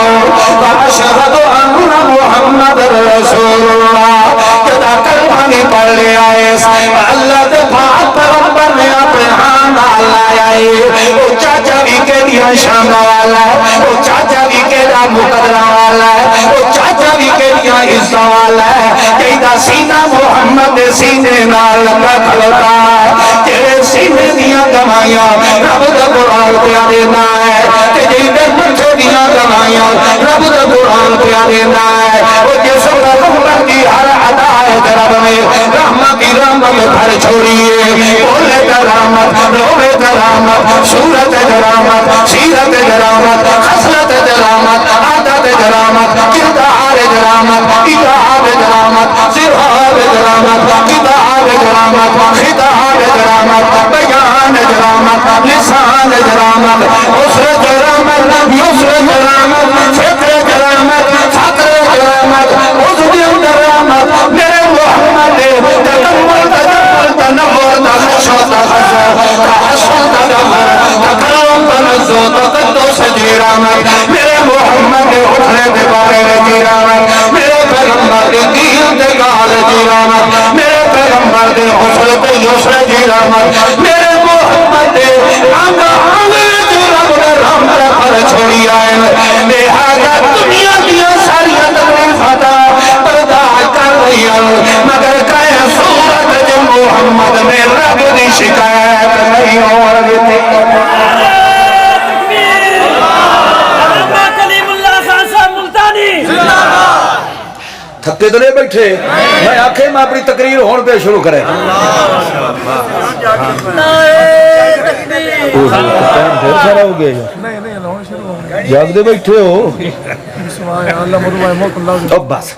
واشہد ان محمد رسول اللہ جدا کلمہ بھی پڑھ لیا ہے اللہ دے پاک پیغمبر نے اپنے ہاتھ لایا ہے وہ چاچا بھی کیڑیاں شان والا ہے وہ چاچا بھی کیڑا مقدرہ والا ہے وہ چاچا بھی کیڑیاں عزت والا ہے جیدا سینہ محمد دے سینے نال لگا کھلوتا ہے تیرے سینے دیاں گوائیاں رب دا قرآن پیارے نہ ہے تے جیدے مٹھے دیاں گوائیاں رب دا قرآن پیارے نہ ہے وہ جس پیغمبر کی ہر ہدایت رب میں رحمت کی رحمت بھر چھوڑیے بولے کرامت روے کرامت صورت کرامت سیرت کرامت خصلت کرامت عادت کرامت کردار کرامت اتحاد کرامت صفات کرامت کتاب کرامت خطاب کرامت بیان کرامت لسان کرامت عسر کرامت یسر کرامت فکر کرامت فقر کرامت عزم کرامت میرے محمد تکمل تجمل تنور تخشو تخشو تحشو تدمر تکرم تنزو تقدس جیرامت میرے محمد اٹھنے دے بارے جیرامت میرے پیغمبر دے دین دے گال جیرامت میرے پیغمبر دے حسر دے یسر جیرامت میرے محمد دے آنگا آنگا جو رب دے رحمت پر چھوڑی آئے لہذا دنیا دیا ساری تکلیفاں برداشت کر رہی ہے مگر تھکے تو نہیں بیٹھے میں آکھے میں اپنی تقریر ہون پہ شروع کرے پھر سارا ہو گیا نہیں نہیں لاؤں شروع ہو گیا جاگ دے بیٹھے ہو سبحان اللہ مروا موت اللہ اب بس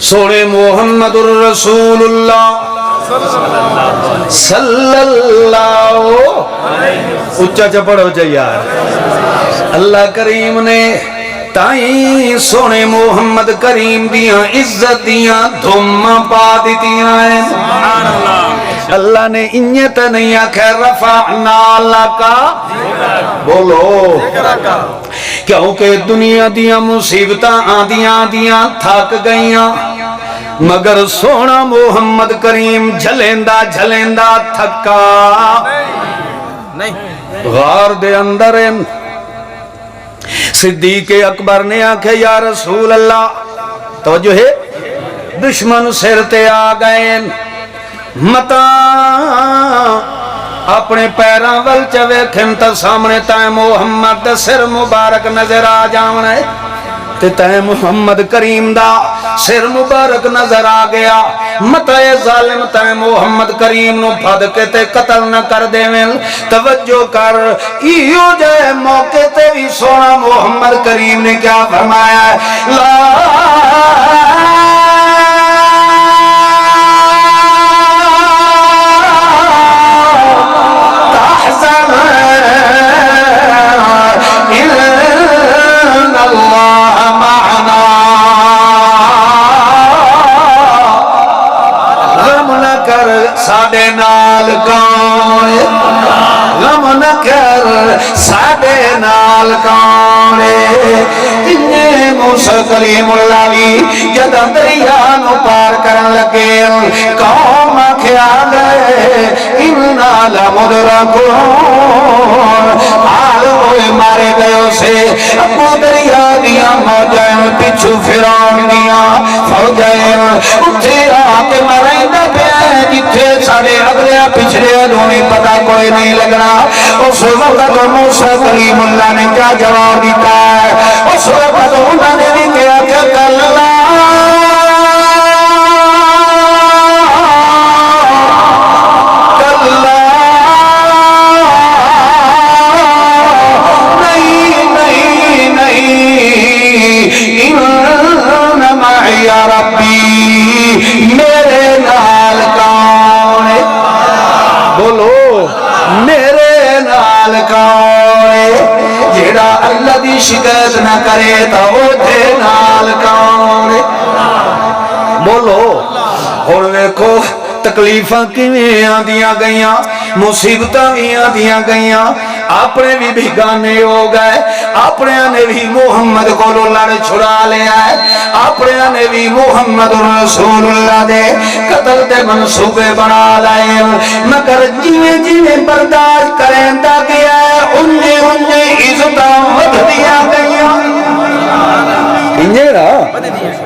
سونے محمد الرسول اللہ صلی اللہ اچھا چا پڑھو جا یار اللہ کریم نے تائیں سونے محمد کریم دیاں عزت دیاں دھمہ پا دیتیاں ہیں اللہ نے انیت نہیں آکھے رفعنا لکا بولو کیونکہ دنیا دیاں مصیبتاں آدیاں تھک گئیاں مگر سونا محمد کریم جھلیندہ تھکا غار دے اندر صدیق اکبر نے آنکھے یا رسول اللہ توجہ ہے دشمن سر تے آ گئے متا اپنے پیراں ول چوے کھنتا سامنے تائیں محمد دا سر مبارک نظر آ جاونے تے تائیں محمد کریم دا سر مبارک نظر آ گیا متا اے ظالم تائیں محمد کریم نو پھد کے تے قتل نہ کر دے میں توجہ کر ایو جائے موقع تے بھی سونا محمد کریم نے کیا فرمایا ہے ساڑے نال کون غم نہ کر ساڑے نال کون جنہیں موسیٰ کلیم اللہ بھی جد دریا نو پار کرن لگے قوم خیال ہے اننا لمدرکون حال ہوئے مارے گئے سے ابو دریا دیا موجائیں پچھو فرعون دیا فوجائیں اٹھے آکے مرائیں نہ پہ جتھے سارے اگلے پچھلے دونی پتہ کوئی نہیں لگنا اس وقت موسیٰ کلیم اللہ نے کیا جواب دیتا ہے اس وقت انہوں نے بھی کیا کہ کلّا شکایت نہ کرے تو وہ دے نال کون بولو اور دیکھو تکلیفاں کیویں آندیاں گئیاں مصیبتاں بھی آندیاں گئیاں اپنے بھی بھگانے ہو گئے اپنے نے بھی محمد کو لڑ چھڑا لیا ہے اپنے نے بھی محمد رسول اللہ دے قتل دے منصوبے بنا لائے مگر جیویں جیویں برداشت کریں دا گیا ہے انہیں عزتاں ودھ دیا گئیاں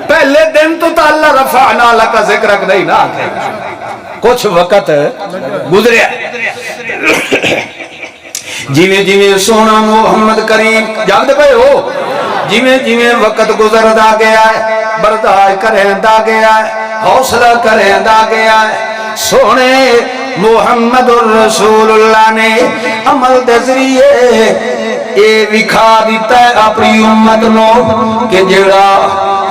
پہلے دن تو اللہ رفعنا لکا ذکرک نہیں نہ آکھے کچھ وقت گزریا جیویں جیویں سونا محمد کریم جاگد پہ ہو جیویں جیویں وقت گزر دا گیا ہے برداشت کریں دا گیا ہے حوصلہ کریں دا گیا ہے سونے محمد الرسول اللہ نے عمل دے ذریعے اے دکھا دیتا ہے اپنی امت نو کہ جڑا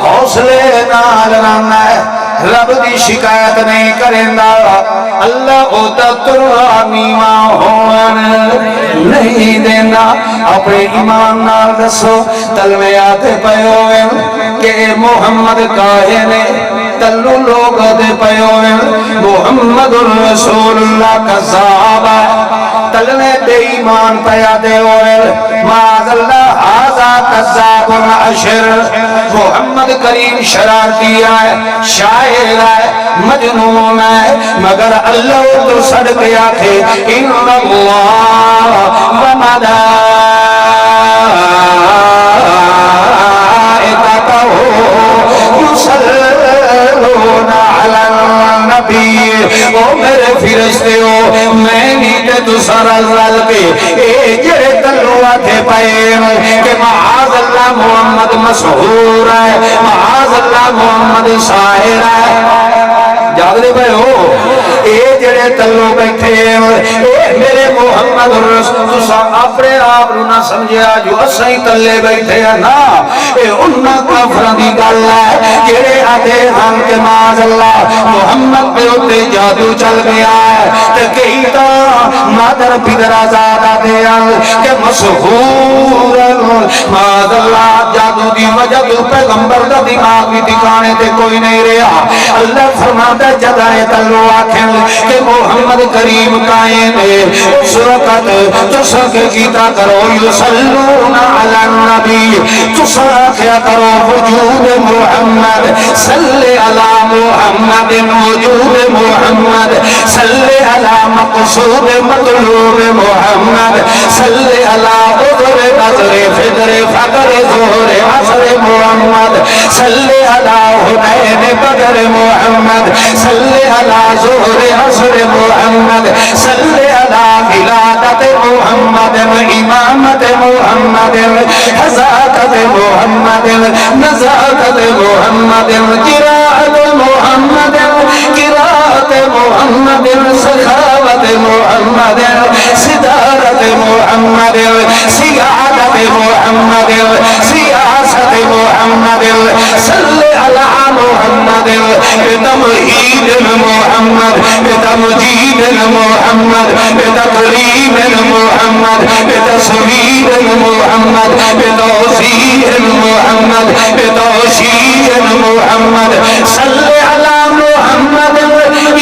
حوصلے نال رہنا ہے رب دی شکایت نہیں کرنا اللہ ہوتا ترہ نیواں ہوان نہیں دینا اپنے ایمان نال دسو تلوے آتے پہ ہوئے کہ محمد کاہے نے تلو لوگ دے پہ ہوئے محمد الرسول اللہ کا صحابہ تلوے بے ایمان پیا دے ہوئے معاذ اللہ آزا قذاب العشر محمد کریم شرارتی ہے شاعر ہے مجنون ہے مگر اللہ تو صدق آکھے ان اللہ ومدائکتہ یصلون علی النبی او میرے فرشتے ہو میں نہیں تے تو سارا رل کے اے جڑے تلو آتے پائے کہ معاذ اللہ محمد مسحور ہے، معاذ اللہ محمد شاعر ہے. یاد دے بھائی ہو اے جڑے تلو بیٹھے اے میرے محمد رسول تسا اپنے آپ نہ سمجھیا جو اسیں تلے بیٹھے ہیں نا، اے انہاں کافراں دی گل ہے جڑے آتے ہم کہ معاذ اللہ محمد پہ اتے جادو چل گیا ہے تے کئی تا مادر پدر آزاد آتے ہیں کہ مسحور معاذ اللہ جادو دی وجہ تو پیغمبر دا دماغ بھی دکھانے تے کوئی نہیں رہا. اللہ فرماتا جدائے تلو آکھیں کہ محمد کریم قائم ہے اس وقت تسک کیتا کرو یسلون علی النبی تسک کرو وجود محمد صلی علی محمد وجود محمد صلی علی مقصود مطلوب محمد صلی علی عذر نظر فدر فقر ظہر عصر محمد صلی علی حنین بدر محمد صلی علی ظہر عصر محمد صلی علی ولادت محمد امامت محمد حضاقت محمد نزاقت محمد قراءت محمد قراءت محمد سخاوت محمد صدارت محمد سیادت محمد سیاست محمد صلی علی محمد بتمہید محمد بتمجید محمد بتقریب محمد بتصویر محمد بتوسیع محمد بتوشیع محمد صلی علی محمد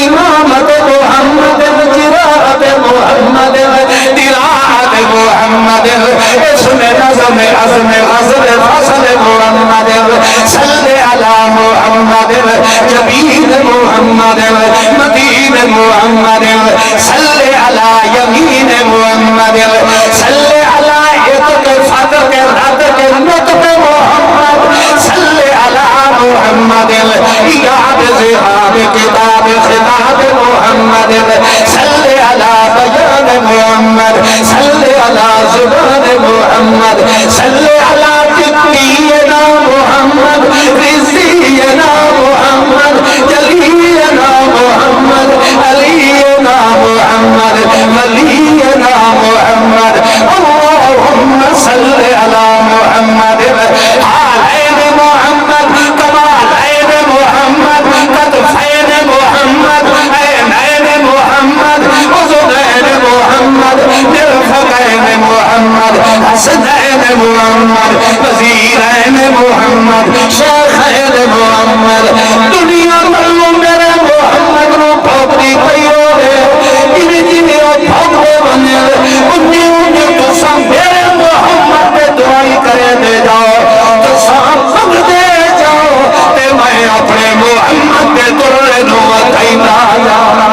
امامت محمد قراءت محمد قراءت محمد اسم نظم عزم غزل فصل محمد صلی علی محمد جبین محمد مدین محمد صلی علی یمین محمد صلی علی عتق فتق رتق نطق محمد صلی علی محمد یاد زہاب کتاب خطاب محمد صلی علی بیان محمد صلی علی زبان محمد صلی علی تقینا محمد رضینا محمد جلینا محمد علینا محمد ولینا محمد اللہم صلی علی محمد حالین محمد کمالین محمد کتفین محمد عینین محمد عضدین محمد مرفقین محمد حسنین محمد وزیرین محمد شیخین محمد دنیا ملو میرے محمد رو پھوپڑی پئیو ہے انہیں جنہیں وہ پھوپڑے بنے انہیں تو سام میرے محمد پہ دعائی کرے دے جاؤ تو سام مگ دے جاؤ تے میں اپنے محمد پہ درے نوت اینا جانا.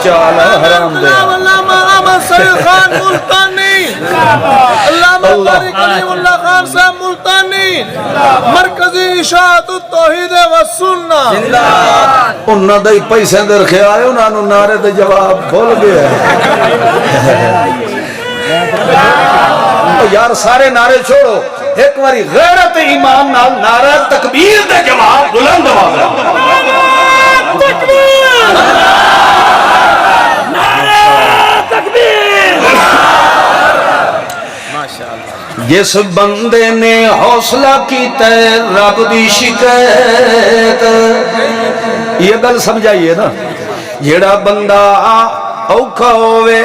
چالا حرام دے علامہ سید خان ملتانی، علامہ قاری کلیم اللہ خان صاحب ملتانی، مرکزی اشاعت التوحید و سنہ. انہاں دے پیسے دے رکھے آئے انہاں نو نعرے دے جواب بھول گئے. یار سارے نعرے چھوڑو، ایک باری غیرت ایمان نال نعرہ تکبیر دے جواب بلند آواز جس بندے نے حوصلہ کی تے رب دی شکایت. یہ گل سمجھائیے نا، جیڑا بندہ اوکھا ہوئے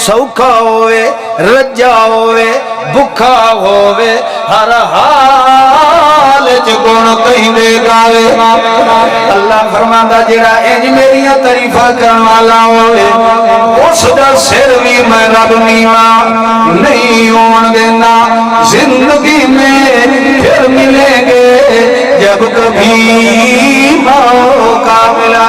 سوکھا ہوئے رجا ہوئے بھکھا ہوئے ہر حال گن کہیں دے گاوے. اللہ فرماندا جیڑا انج میریاں تعریفاں کرن والا ہوئے اس دا سر بھی میں رب نیواں نہیں ہون دینا. زندگی میں پھر ملیں گے جب کبھی موقع ملا.